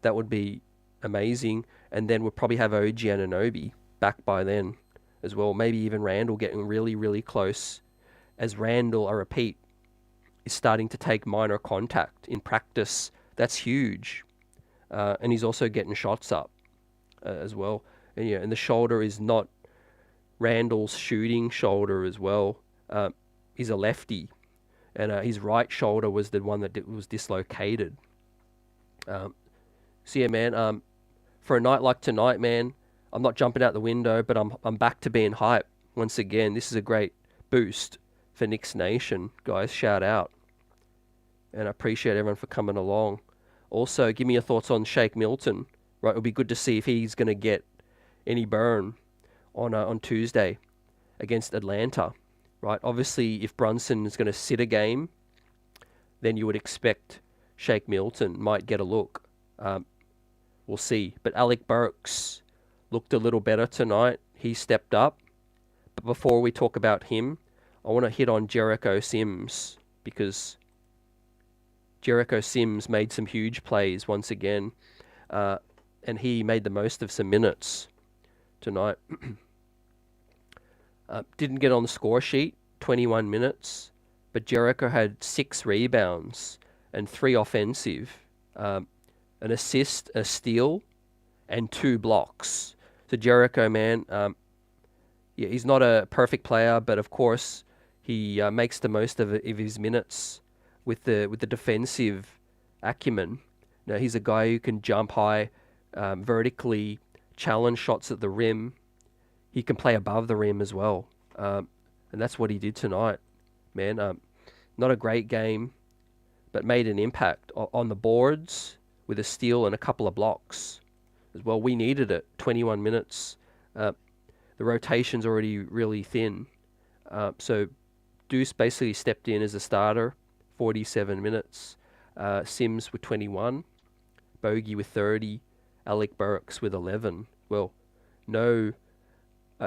That would be amazing. And then we'll probably have OG Anunoby back by then as well. Maybe even Randall getting really, really close. As Randall, I repeat, is starting to take minor contact in practice. That's huge. And he's also getting shots up as well. And, and the shoulder is not Randall's shooting shoulder as well. He's a lefty. And his right shoulder was the one that was dislocated. So yeah, man, for a night like tonight, man, I'm not jumping out the window, but I'm back to being hype once again. This is a great boost for Knicks Nation, guys. Shout out. And I appreciate everyone for coming along. Also, give me your thoughts on Shake Milton. Right, it'll be good to see if he's going to get any burn on Tuesday against Atlanta. Right, obviously, if Brunson is going to sit a game, then you would expect Shake Milton might get a look. We'll see. But Alec Burks looked a little better tonight. He stepped up. But before we talk about him, I want to hit on Jericho Sims, because Jericho Sims made some huge plays once again, and he made the most of some minutes tonight. Didn't get on the score sheet, 21 minutes, but Jericho had 6 rebounds and 3 offensive, an assist, a steal, and 2 blocks. So Jericho, man, yeah, he's not a perfect player, but of course he makes the most of his minutes with the defensive acumen. Now, he's a guy who can jump high, vertically, challenge shots at the rim. He can play above the rim as well, and that's what he did tonight, man. Not a great game, but made an impact on the boards with a steal and a couple of blocks as well. We needed it. 21 minutes. The rotation's already really thin. So Deuce basically stepped in as a starter, 47 minutes. Sims with 21. Bogey with 30. Alec Burks with 11. Well, no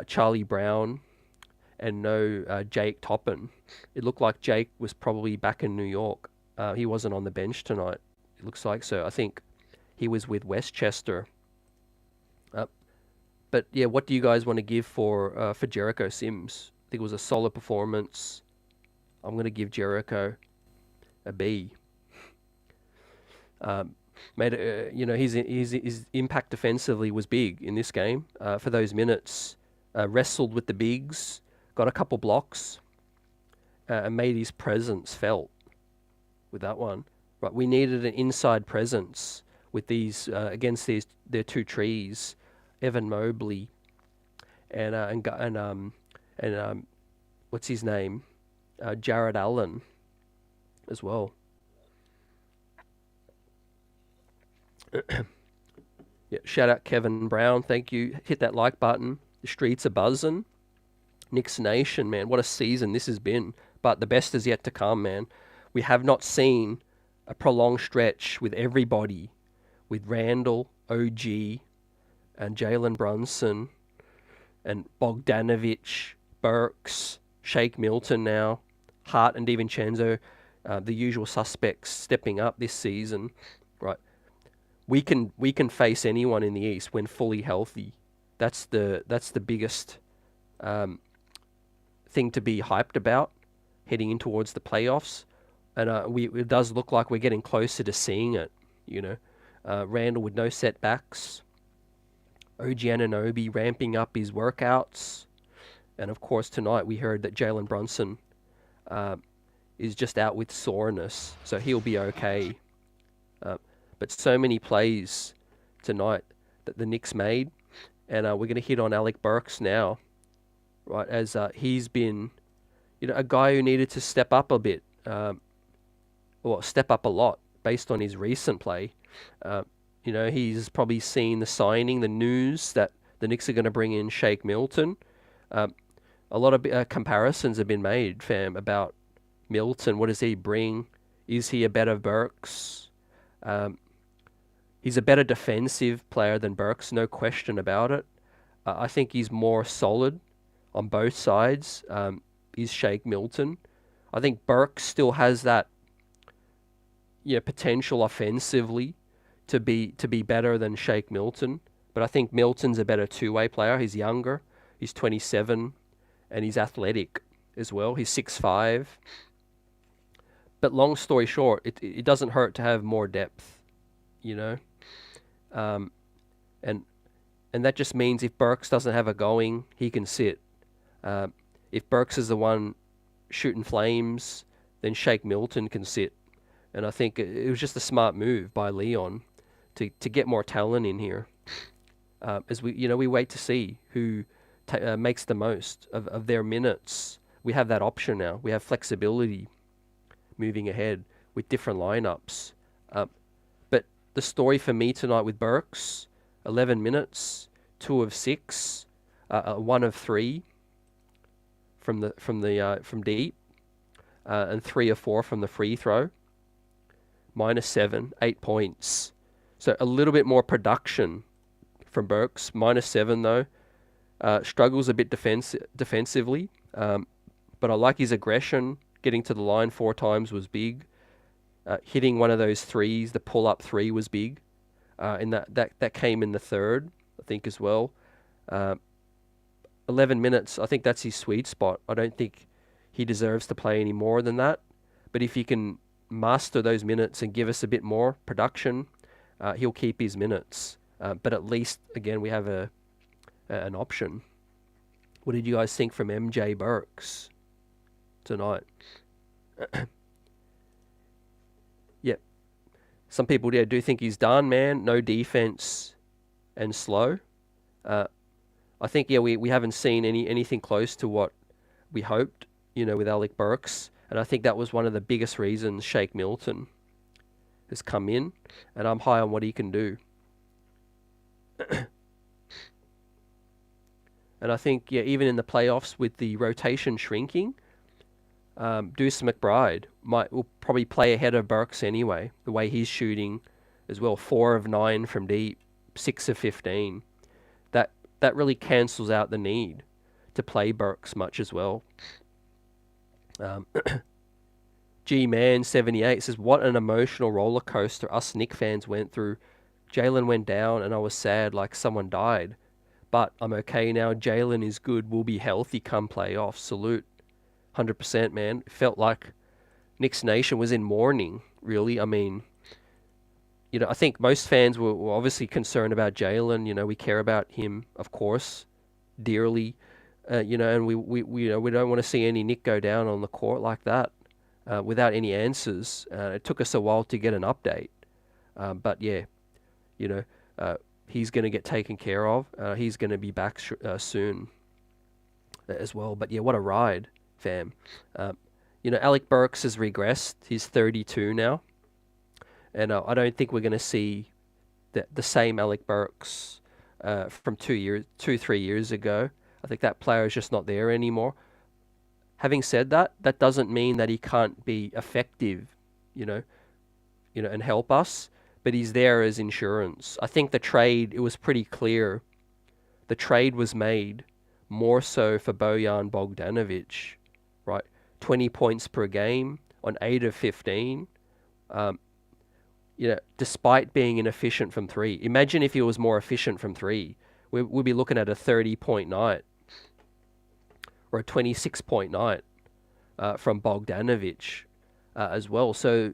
Charlie Brown and no Jake Toppin. It looked like Jake was probably back in New York. He wasn't on the bench tonight, it looks like. So I think he was with Westchester. But yeah, what do you guys want to give for Jericho Sims? I think it was a solid performance. I'm going to give Jericho a B. His impact defensively was big in this game. For those minutes, wrestled with the bigs, got a couple blocks, and made his presence felt with that one. Right, we needed an inside presence with these against their 2 trees, Evan Mobley and what's his name, Jared Allen, as well. Yeah, shout out Kevin Brown. Thank you. Hit that like button. The streets are buzzing. Knicks Nation, man. What a season this has been. But the best is yet to come, man. We have not seen a prolonged stretch with everybody, with Randall, OG, and Jalen Brunson, and Bogdanovic, Burks, Shake Milton now, Hart and DiVincenzo, the usual suspects stepping up this season. right? We can face anyone in the East when fully healthy. That's the biggest thing to be hyped about heading in towards the playoffs, and it does look like we're getting closer to seeing it. You know, Randall with no setbacks, OG Anunoby ramping up his workouts, and of course tonight we heard that Jalen Brunson is just out with soreness, so he'll be okay. But so many plays tonight that the Knicks made, and we're going to hit on Alec Burks now, right? As he's been, a guy who needed to step up a bit, or step up a lot based on his recent play. He's probably seen the news that the Knicks are going to bring in Shake Milton. A lot of comparisons have been made, fam, about Milton. What does he bring? Is he a better Burks? He's a better defensive player than Burks, no question about it. I think he's more solid on both sides. Is Shake Milton. I think Burks still has that potential offensively to be better than Shake Milton. But I think Milton's a better two-way player. He's younger. He's 27, and he's athletic as well. He's 6'5". But long story short, it doesn't hurt to have more depth, and that just means if Burks doesn't have a going, he can sit. If Burks is the one shooting flames, then Shake Milton can sit. And I think it was just a smart move by Leon to get more talent in here. As we wait to see who makes the most of their minutes. We have that option now. We have flexibility moving ahead with different lineups. But the story for me tonight with Burks, 11 minutes, 2 of 6, 1 of 3 from deep, and 3 of 4 from the free throw. -7, 8 points. So a little bit more production from Burks. -7 though. Struggles a bit defensively, but I like his aggression. Getting to the line 4 times was big. Hitting one of those threes, the pull-up 3 was big. And that came in the third, I think, as well. 11 minutes, I think that's his sweet spot. I don't think he deserves to play any more than that. But if he can master those minutes and give us a bit more production, he'll keep his minutes. But at least, again, we have an option. What did you guys think from MJ Burks tonight? Yep. Some people do think he's done, man. No defense and slow. I think, we haven't seen anything close to what we hoped, with Alec Burks. And I think that was one of the biggest reasons Shake Milton has come in. And I'm high on what he can do. And I think, even in the playoffs with the rotation shrinking, Deuce McBride will probably play ahead of Burks anyway, the way he's shooting as well. 4 of 9 from deep, 6 of 15. That really cancels out the need to play Burks much as well. G-Man 78 says, what an emotional roller coaster us Knick fans went through. Jalen went down and I was sad like someone died. But I'm okay now. Jalen is good. We'll be healthy come playoffs. Salute. 100%, man. It felt like Knicks Nation was in mourning, really. I mean, I think most fans were obviously concerned about Jalen. We care about him, of course, dearly. And we don't want to see any Knick go down on the court like that without any answers. It took us a while to get an update. But he's going to get taken care of. He's going to be back soon as well. But what a ride, fam. Alec Burks has regressed. He's 32 now. And I don't think we're going to see the same Alec Burks from 3 years ago. I think that player is just not there anymore. Having said that, that doesn't mean that he can't be effective, and help us. But he's there as insurance. I think the trade, it was pretty clear. The trade was made more so for Bojan Bogdanovic, right? 20 points per game on 8 of 15. despite being inefficient from three. Imagine if he was more efficient from three. We'd be looking at a 30-point night or a 26-point night from Bogdanovic as well. So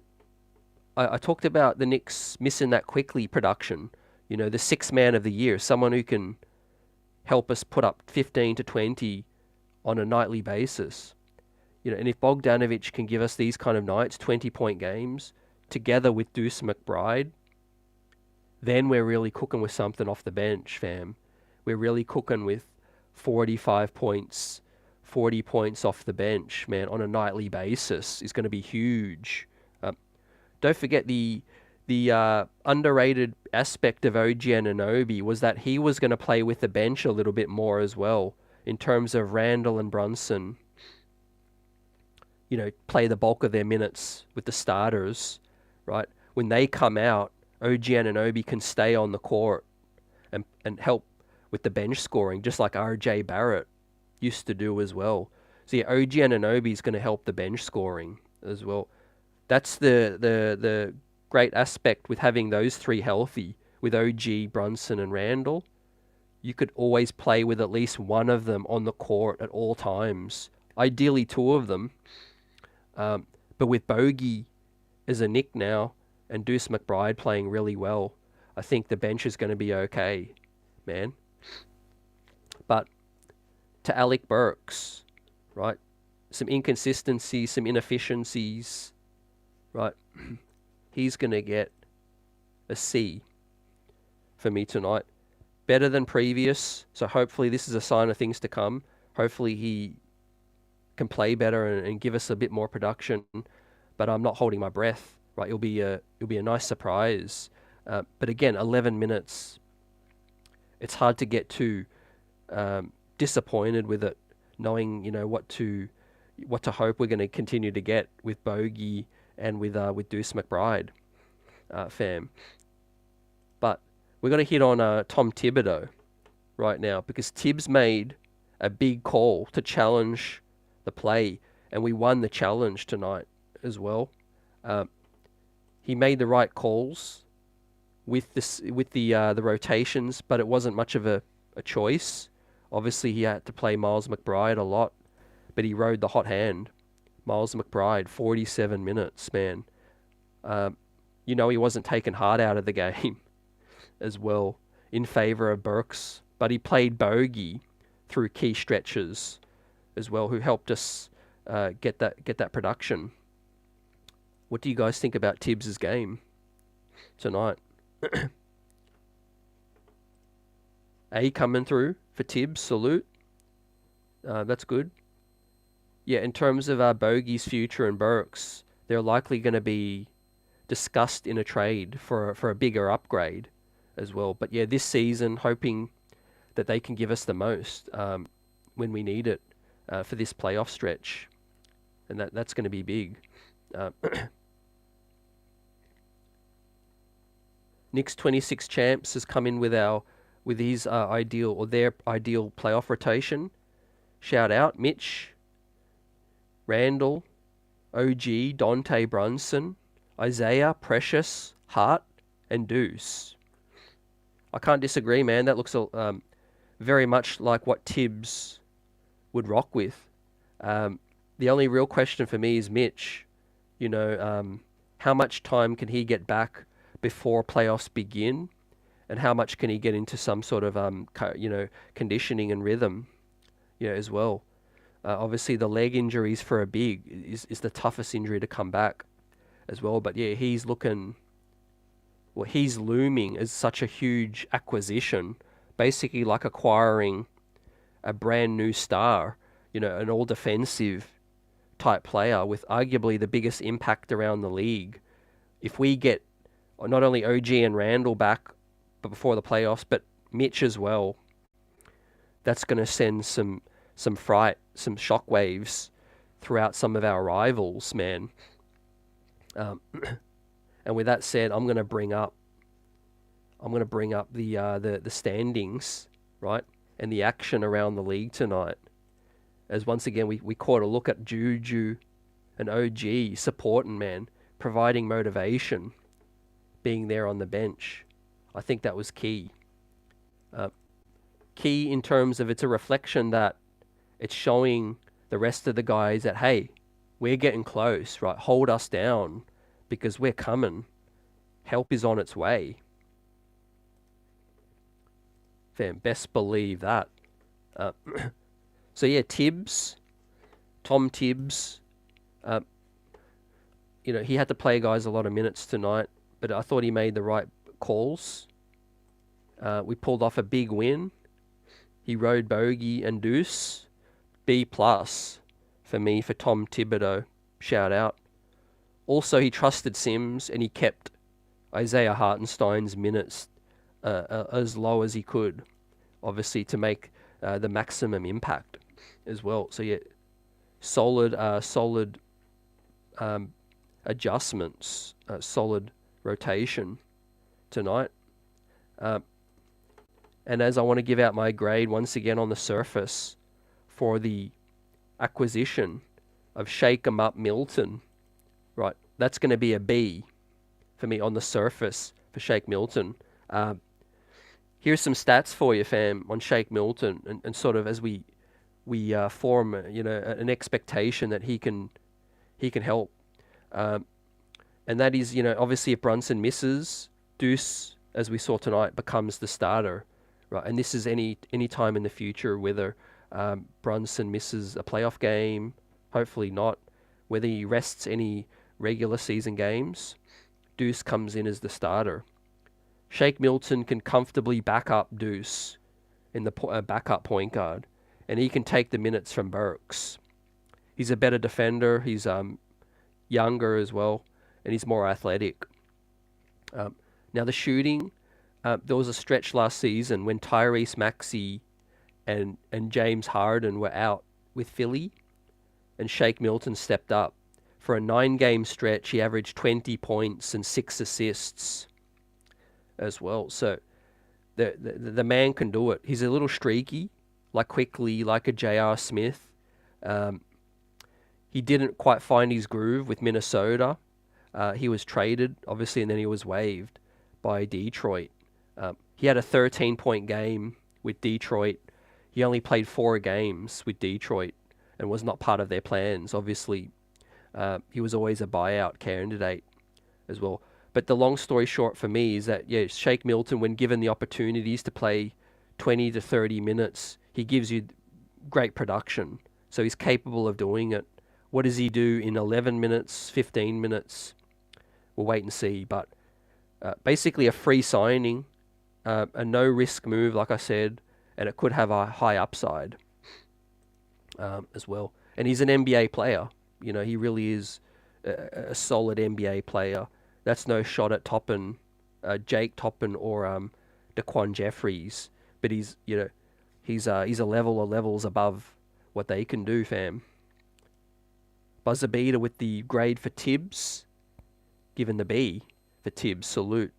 I talked about the Knicks missing that quickly production. The sixth man of the year, someone who can help us put up 15 to 20 on a nightly basis. And if Bogdanovic can give us these kind of nights, 20-point games, together with Deuce McBride, then we're really cooking with something off the bench, fam. We're really cooking with 45 points, 40 points off the bench, man, on a nightly basis is going to be huge. Don't forget the underrated aspect of OG Anunoby was that he was going to play with the bench a little bit more as well, in terms of Randall and Brunson, play the bulk of their minutes with the starters, right? When they come out, OG Anunoby can stay on the court and help with the bench scoring, just like RJ Barrett used to do as well. So yeah, OG Anunoby is going to help the bench scoring as well. That's the great aspect with having those three healthy, with OG, Brunson, and Randall. You could always play with at least one of them on the court at all times. Ideally, two of them. But with Bogey as a Knick now and Deuce McBride playing really well, I think the bench is going to be okay, man. But to Alec Burks, right? Some inconsistencies, some inefficiencies, right? He's going to get a C for me tonight. Better than previous, so hopefully this is a sign of things to come. Hopefully he can play better and give us a bit more production, but I'm not holding my breath, right? It'll be a nice surprise. But again, 11 minutes, it's hard to get too disappointed with it, knowing what to hope we're going to continue to get with Bogey and with Deuce McBride, fam. But we're going to hit on Tom Thibodeau right now, because Tibs made a big call to challenge the play, and we won the challenge tonight as well. He made the right calls with the rotations, but it wasn't much of a choice. Obviously, he had to play Miles McBride a lot, but he rode the hot hand. Miles McBride, 47 minutes, man. He wasn't taking Hart out of the game as well in favor of Burks, but he played Bogey through key stretches as well, who helped us get that production. What do you guys think about Tibbs' game tonight? A coming through for Tibbs, salute. That's good. Yeah, in terms of Bogey's future and Burks, they're likely going to be discussed in a trade for a bigger upgrade as well. But yeah, this season, hoping that they can give us the most when we need it for this playoff stretch, and that's going to be big. Knicks 26 champs has come in with his ideal, or their ideal playoff rotation. Shout out Mitch, Randall, OG, Dante, Brunson, Isaiah, Precious, Hart, and Deuce. I can't disagree, man. That looks very much like what Tibs would rock with. The only real question for me is Mitch. How much time can he get back before playoffs begin, and how much can he get into some sort of conditioning and rhythm, as well. Obviously, the leg injuries for a big is the toughest injury to come back as well. But yeah, he's looming as such a huge acquisition, basically like acquiring a brand new star, an all defensive type player with arguably the biggest impact around the league. If we get not only OG and Randall back but before the playoffs, but Mitch as well, that's going to send some fright, some shockwaves throughout some of our rivals, man. And with that said, I'm going to bring up the standings, right, and the action around the league tonight. As once again we caught a look at Juju and OG supporting, man, providing motivation, being there on the bench. I think that was key. Key in terms of it's a reflection that it's showing the rest of the guys that, hey, we're getting close, right? Hold us down because we're coming. Help is on its way. Fam, best believe that. So yeah, Tibs, Tom Tibs, he had to play guys a lot of minutes tonight, but I thought he made the right calls. We pulled off a big win. He rode bogey and deuce. B+ for me for Tom Thibodeau. Shout out. Also, he trusted Sims and he kept Isaiah Hartenstein's minutes as low as he could, obviously to make the maximum impact as well. So yeah, solid adjustments, solid rotation tonight. And as I want to give out my grade once again on the surface for the acquisition of Shake 'em Up Milton, right? That's going to be a B for me on the surface for Shake Milton. Here's some stats for you, fam, on Shake Milton, and sort of as we form, an expectation that he can help. And that is, obviously if Brunson misses, Deuce, as we saw tonight, becomes the starter, right? And this is any time in the future, whether Brunson misses a playoff game, hopefully not, whether he rests any regular season games, Deuce comes in as the starter. Shake Milton can comfortably back up Deuce in the backup point guard, and he can take the minutes from Burks. He's a better defender. He's younger as well, and he's more athletic. Now the shooting, there was a stretch last season when Tyrese Maxey and James Harden were out with Philly, and Shake Milton stepped up. For a 9-game stretch, he averaged 20 points and 6 assists as well. So the man can do it. He's a little streaky, quickly, like a J.R. Smith. He didn't quite find his groove with Minnesota. He was traded, obviously, and then he was waived by Detroit. He had a 13-point game with Detroit. He only played 4 games with Detroit and was not part of their plans. Obviously, he was always a buyout candidate as well. But the long story short for me is that, yeah, Shake Milton, when given the opportunities to play 20 to 30 minutes, he gives you great production. So he's capable of doing it. What does he do in 11 minutes, 15 minutes? We'll wait and see. But basically a free signing, a no-risk move, like I said, and it could have a high upside as well. And he's an NBA player. He really is a solid NBA player. That's no shot at Toppin, Jake Toppin or Daquan Jeffries, but he's a level or levels above what they can do, fam. Buzzer beater with the grade for Tibs, given the B for Tibs, salute.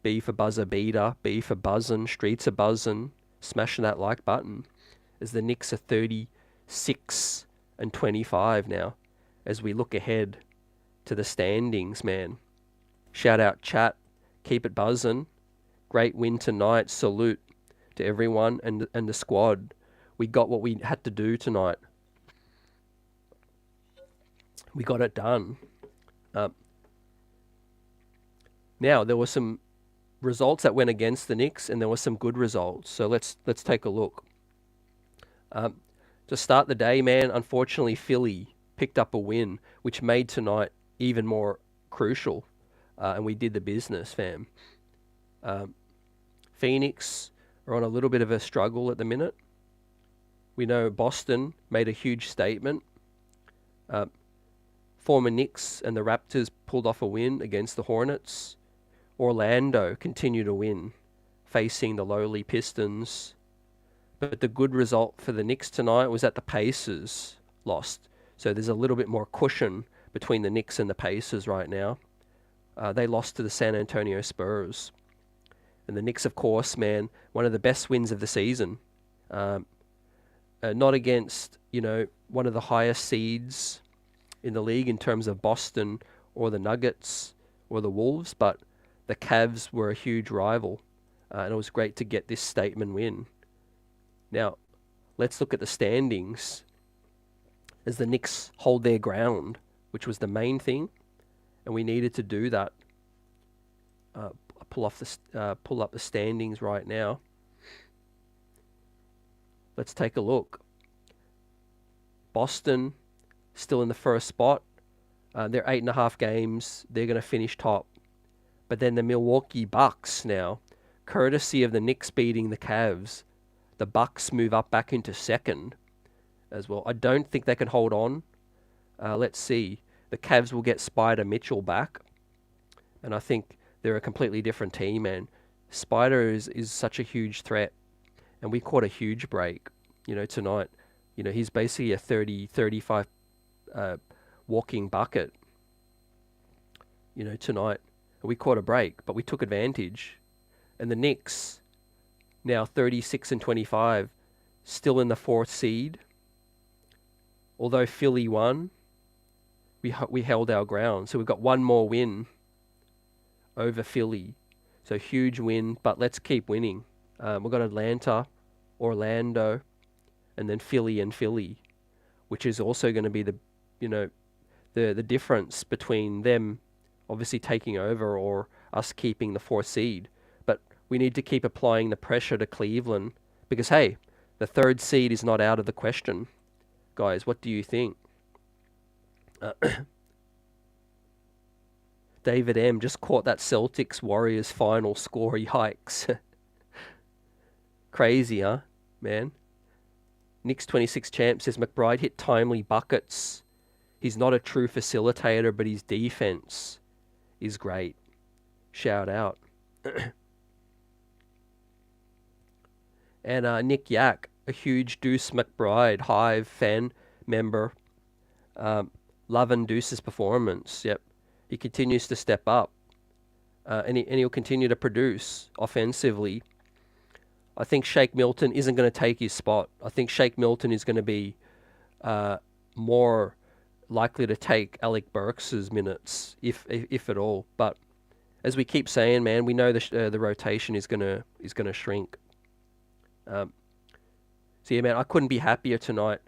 B for buzzer beater, B for buzzin', streets are buzzin', smashing that like button, as the Knicks are 36-25 now, as we look ahead to the standings, man. Shout out chat, keep it buzzing. Great win tonight. Salute to everyone and the squad. We got what we had to do tonight. We got it done. Now there were some results that went against the Knicks, and there were some good results. So let's take a look. To start the day, man, unfortunately Philly picked up a win, which made tonight even more crucial. And we did the business, fam. Phoenix are on a little bit of a struggle at the minute. We know Boston made a huge statement. Former Knicks and the Raptors pulled off a win against the Hornets. Orlando continue to win, facing the lowly Pistons. But the good result for the Knicks tonight was that the Pacers lost. So there's a little bit more cushion between the Knicks and the Pacers right now. They lost to the San Antonio Spurs. And the Knicks, of course, man, one of the best wins of the season. Not against, one of the highest seeds in the league in terms of Boston or the Nuggets or the Wolves, but the Cavs were a huge rival, and it was great to get this statement win. Now, let's look at the standings as the Knicks hold their ground, which was the main thing, and we needed to do that. Pull up the standings right now. Let's take a look. Boston still in the first spot. They're 8.5 games. They're going to finish top. But then the Milwaukee Bucks now, courtesy of the Knicks beating the Cavs, the Bucks move up back into second as well. I don't think they can hold on. Let's see. The Cavs will get Spider Mitchell back. And I think they're a completely different team, man. Spider is such a huge threat. And we caught a huge break, tonight. He's basically a 35 walking bucket, tonight. We caught a break, but we took advantage. And the Knicks, now 36 and 25, still in the 4th seed. Although Philly won, we held our ground. So we've got one more win over Philly. So huge win, but let's keep winning. We've got Atlanta, Orlando, and then Philly, which is also going to be the difference between them obviously taking over or us keeping the 4th seed. But we need to keep applying the pressure to Cleveland because, hey, the 3rd seed is not out of the question. Guys, what do you think? David M. just caught that Celtics-Warriors final score. Yikes. Crazy, huh, man? Knicks 26 champ says McBride hit timely buckets. He's not a true facilitator, but his defense is great. Shout out. And Nick Yak, a huge Deuce McBride Hive fan member, loving Deuce's performance. Yep, he continues to step up, and he'll continue to produce offensively. I think Shake Milton isn't going to take his spot. I think Shake Milton is going to be more likely to take Alec Burks' minutes, if at all. But as we keep saying, man, we know the rotation is gonna shrink. So yeah, man, I couldn't be happier tonight.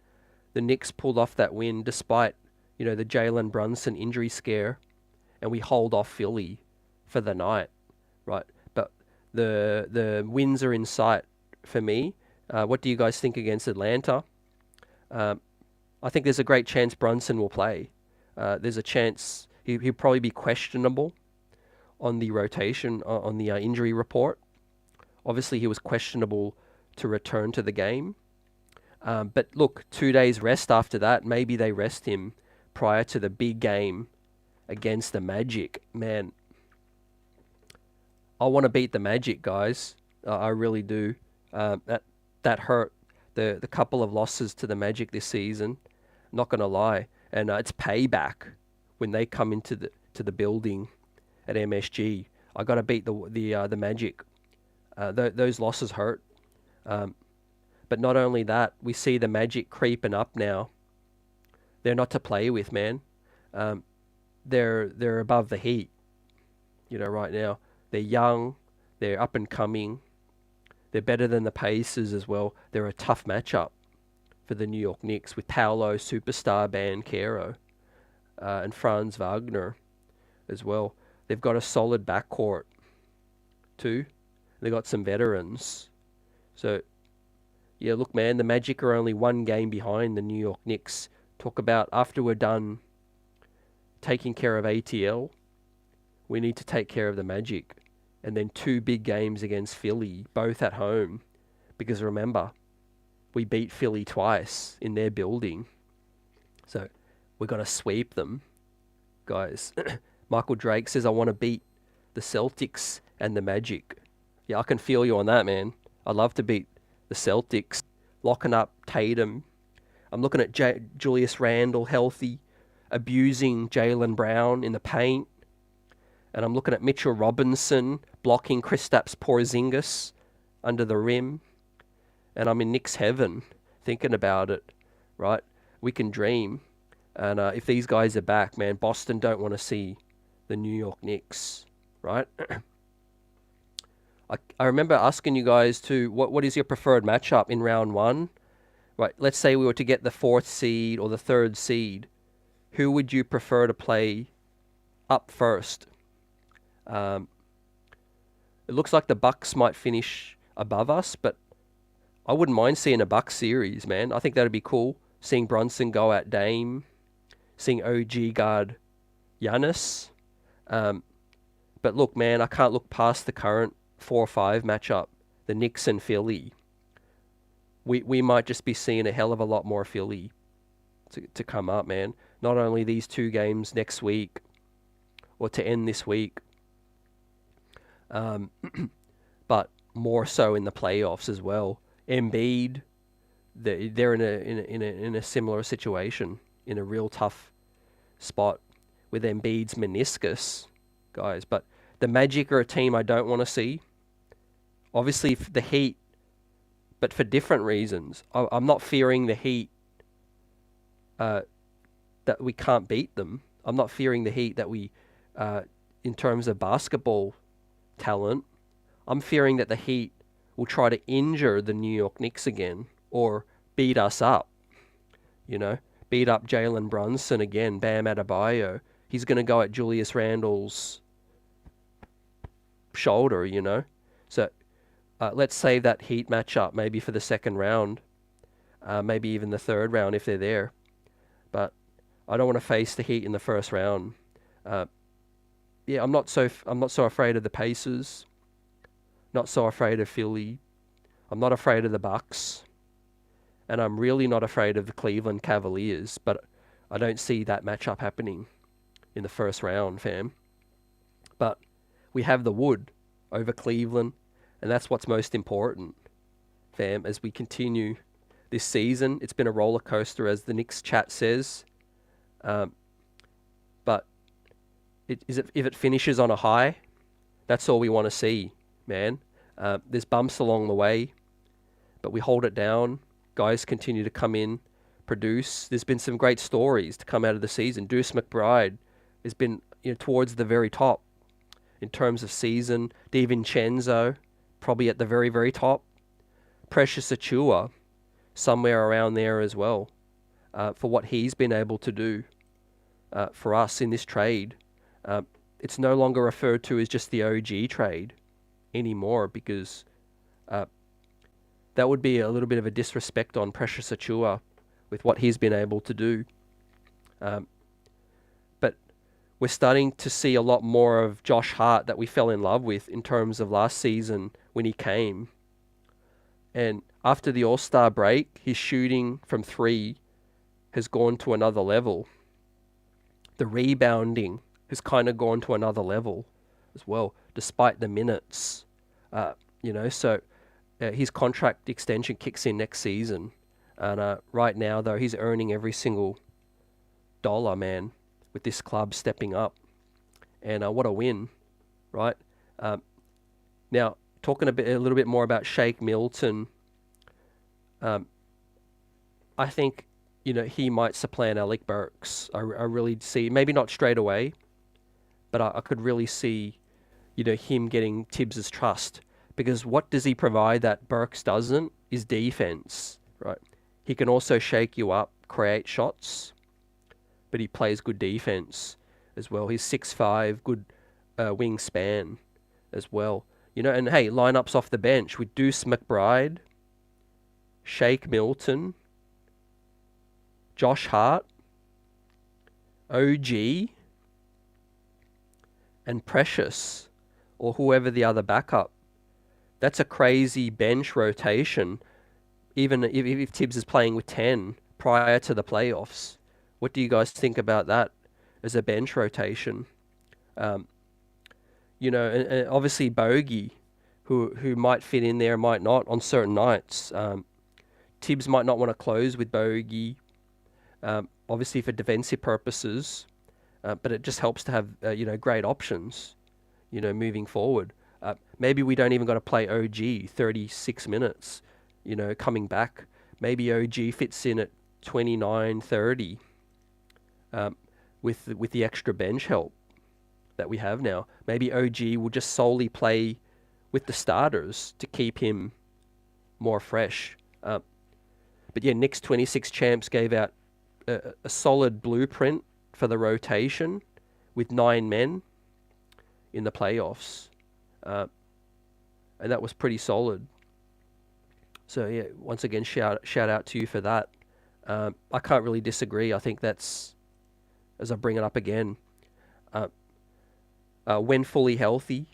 The Knicks pulled off that win despite the Jalen Brunson injury scare, and we hold off Philly for the night, right? But the wins are in sight for me. What do you guys think against Atlanta? I think there's a great chance Brunson will play. There's a chance he'll probably be questionable on the rotation, on the injury report. Obviously, he was questionable to return to the game. But look, 2 days rest after that. Maybe they rest him prior to the big game against the Magic. Man, I want to beat the Magic, guys. I really do. That hurt. The couple of losses to the Magic this season. Not gonna lie, and it's payback when they come into the building at MSG. I gotta beat the Magic. Those losses hurt. But not only that, we see the Magic creeping up now. They're not to play with, man. They're above the Heat. Right now they're young. They're up and coming. They're better than the Pacers as well. They're a tough matchup for the New York Knicks with Paolo, superstar Banchero, and Franz Wagner as well. They've got a solid backcourt too. They've got some veterans. So, yeah, look, man, the Magic are only 1 game behind the New York Knicks. Talk about after we're done taking care of ATL, we need to take care of the Magic. And then 2 big games against Philly, both at home. Because remember, we beat Philly twice in their building. So we're going to sweep them, guys. Michael Drake says, I want to beat the Celtics and the Magic. Yeah, I can feel you on that, man. I'd love to beat the Celtics. Locking up Tatum. I'm looking at Julius Randle healthy, abusing Jaylen Brown in the paint. And I'm looking at Mitchell Robinson blocking Kristaps Porzingis under the rim. And I'm in Knicks heaven thinking about it, right? We can dream. And if these guys are back, man, Boston don't want to see the New York Knicks, right? I remember asking you guys to what is your preferred matchup in round one? Right, let's say we were to get the fourth seed or the third seed. Who would you prefer to play up first? It looks like the Bucks might finish above us, but I wouldn't mind seeing a Bucks series, man. I think that'd be cool. Seeing Brunson go at Dame, seeing OG guard Giannis. But look, man, I can't look past the current 4-5 matchup, the Knicks and Philly. We might just be seeing a hell of a lot more Philly to come up, man. Not only these two games next week or to end this week, but more so in the playoffs as well. Embiid, they're in a similar situation, in a real tough spot with Embiid's meniscus, guys. But the Magic are a team I don't want to see. Obviously, the Heat, but for different reasons. I'm not fearing the Heat that we can't beat them. I'm not fearing the Heat that we, in terms of basketball talent, I'm fearing that the Heat will try to injure the New York Knicks again or beat us up. Beat up Jalen Brunson again, Bam Adebayo. He's going to go at Julius Randle's shoulder. So let's save that Heat matchup maybe for the second round, maybe even the third round if they're there. But I don't want to face the Heat in the first round. I'm not so afraid of the Pacers. Not so afraid of Philly. I'm not afraid of the Bucks. And I'm really not afraid of the Cleveland Cavaliers, but I don't see that matchup happening in the first round, fam. But we have the wood over Cleveland, and that's what's most important, fam, as we continue this season. It's been a roller coaster, as the Knicks chat says. But if it finishes on a high, that's all we want to see, man. There's bumps along the way, but we hold it down. Guys continue to come in, produce. There's been some great stories to come out of the season. Deuce McBride has been towards the very top in terms of season. DiVincenzo, probably at the very, very top. Precious Achiuwa, somewhere around there as well, for what he's been able to do for us in this trade. It's no longer referred to as just the OG trade anymore, because that would be a little bit of a disrespect on Precious Achiuwa with what he's been able to do. But we're starting to see a lot more of Josh Hart that we fell in love with in terms of last season when he came. And after the All-Star break, his shooting from three has gone to another level. The rebounding has kind of gone to another level as well, despite the minutes. So his contract extension kicks in next season. And right now, though, he's earning every single dollar, man, with this club stepping up. And what a win, right? Now, talking a little bit more about Shake Milton, I think, he might supplant Alec Burks. I really see, maybe not straight away, but I could really see, him getting Tibbs' trust. Because what does he provide that Burks doesn't is defense, right? He can also shake you up, create shots, but he plays good defense as well. He's 6'5", good wingspan as well. And hey, lineups off the bench with Deuce McBride, Shake Milton, Josh Hart, OG, and Precious, or whoever the other backup. That's a crazy bench rotation, even if Tibbs is playing with 10 prior to the playoffs. What do you guys think about that as a bench rotation? And obviously Bogey, who might fit in there, might not on certain nights. Tibbs might not want to close with Bogey, obviously for defensive purposes, but it just helps to have great options, moving forward. Maybe we don't even got to play OG 36 minutes, coming back. Maybe OG fits in at 29, 30, with the extra bench help that we have now. Maybe OG will just solely play with the starters to keep him more fresh. But yeah, Knicks 26 champs gave out a solid blueprint for the rotation with 9 men in the playoffs. And that was pretty solid. So yeah, once again, shout out to you for that. I can't really disagree. I think that's, as I bring it up again, when fully healthy,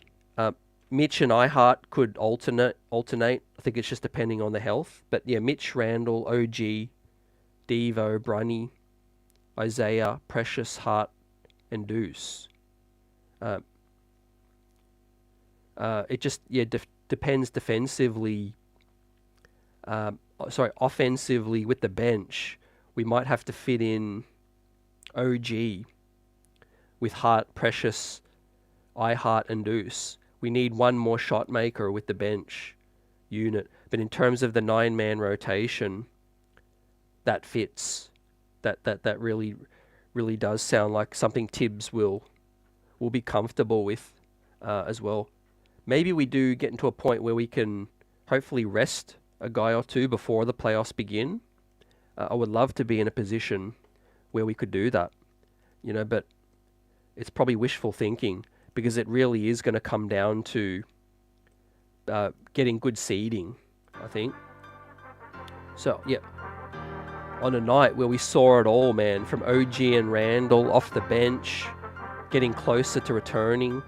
Mitch and Hart could alternate. I think it's just depending on the health. But yeah, Mitch, Randall, OG, Devo, Brunny, Isaiah, Precious, Hart, and Deuce. It just depends defensively. Offensively with the bench, we might have to fit in OG with Hart, Precious, Hart, and Deuce. We need one more shot maker with the bench unit. But in terms of the 9-man rotation, that fits. That really does sound like something Tibs will be comfortable with as well. Maybe we do get into a point where we can hopefully rest a guy or two before the playoffs begin. I would love to be in a position where we could do that, but it's probably wishful thinking, because it really is going to come down to getting good seeding, I think. So, yeah. On a night where we saw it all, man, from OG and Randall off the bench, getting closer to returning,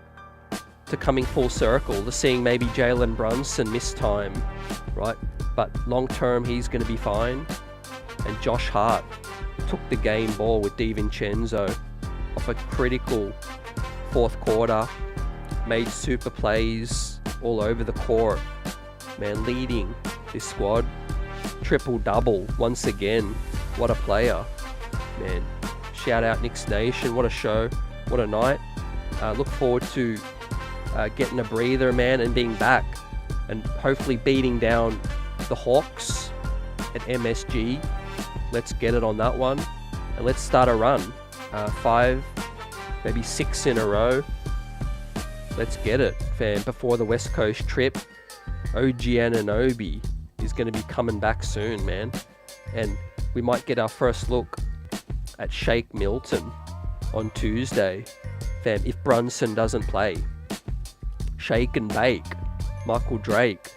to coming full circle, to seeing maybe Jalen Brunson miss time, right? But long term, he's going to be fine. And Josh Hart took the game ball with DiVincenzo off a critical fourth quarter, made super plays all over the court, man, leading this squad. Triple-double once again. What a player, man. Shout out Knicks Nation. What a show. What a night. Look forward to getting a breather, man, and being back, and hopefully beating down the Hawks at MSG. Let's get it on that one, and let's start a run. 5, maybe 6 in a row. Let's get it, fam. Before the West Coast trip, OG Anunoby is going to be coming back soon, man. And we might get our first look at Shake Milton on Tuesday, fam, if Brunson doesn't play. Shake and bake. Michael Drake.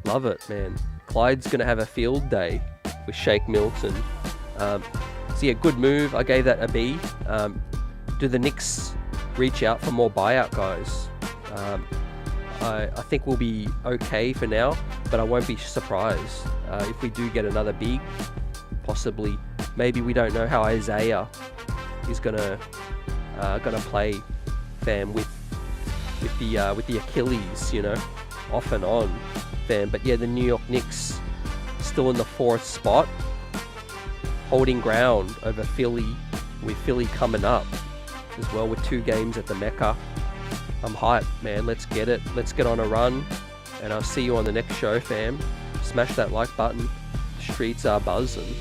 Love it, man. Clyde's going to have a field day with Shake Milton. So yeah, good move. I gave that a B. Do the Knicks reach out for more buyout guys? I think we'll be okay for now, but I won't be surprised if we do get another big, possibly. Maybe we don't know how Isaiah is gonna play, fam, with the Achilles, off and on, fam. But yeah, the New York Knicks still in the 4th spot, holding ground over Philly, with Philly coming up as well with 2 games at the Mecca. I'm hyped, man. Let's get it. Let's get on a run, and I'll see you on the next show, fam. Smash that like button. The streets are buzzing.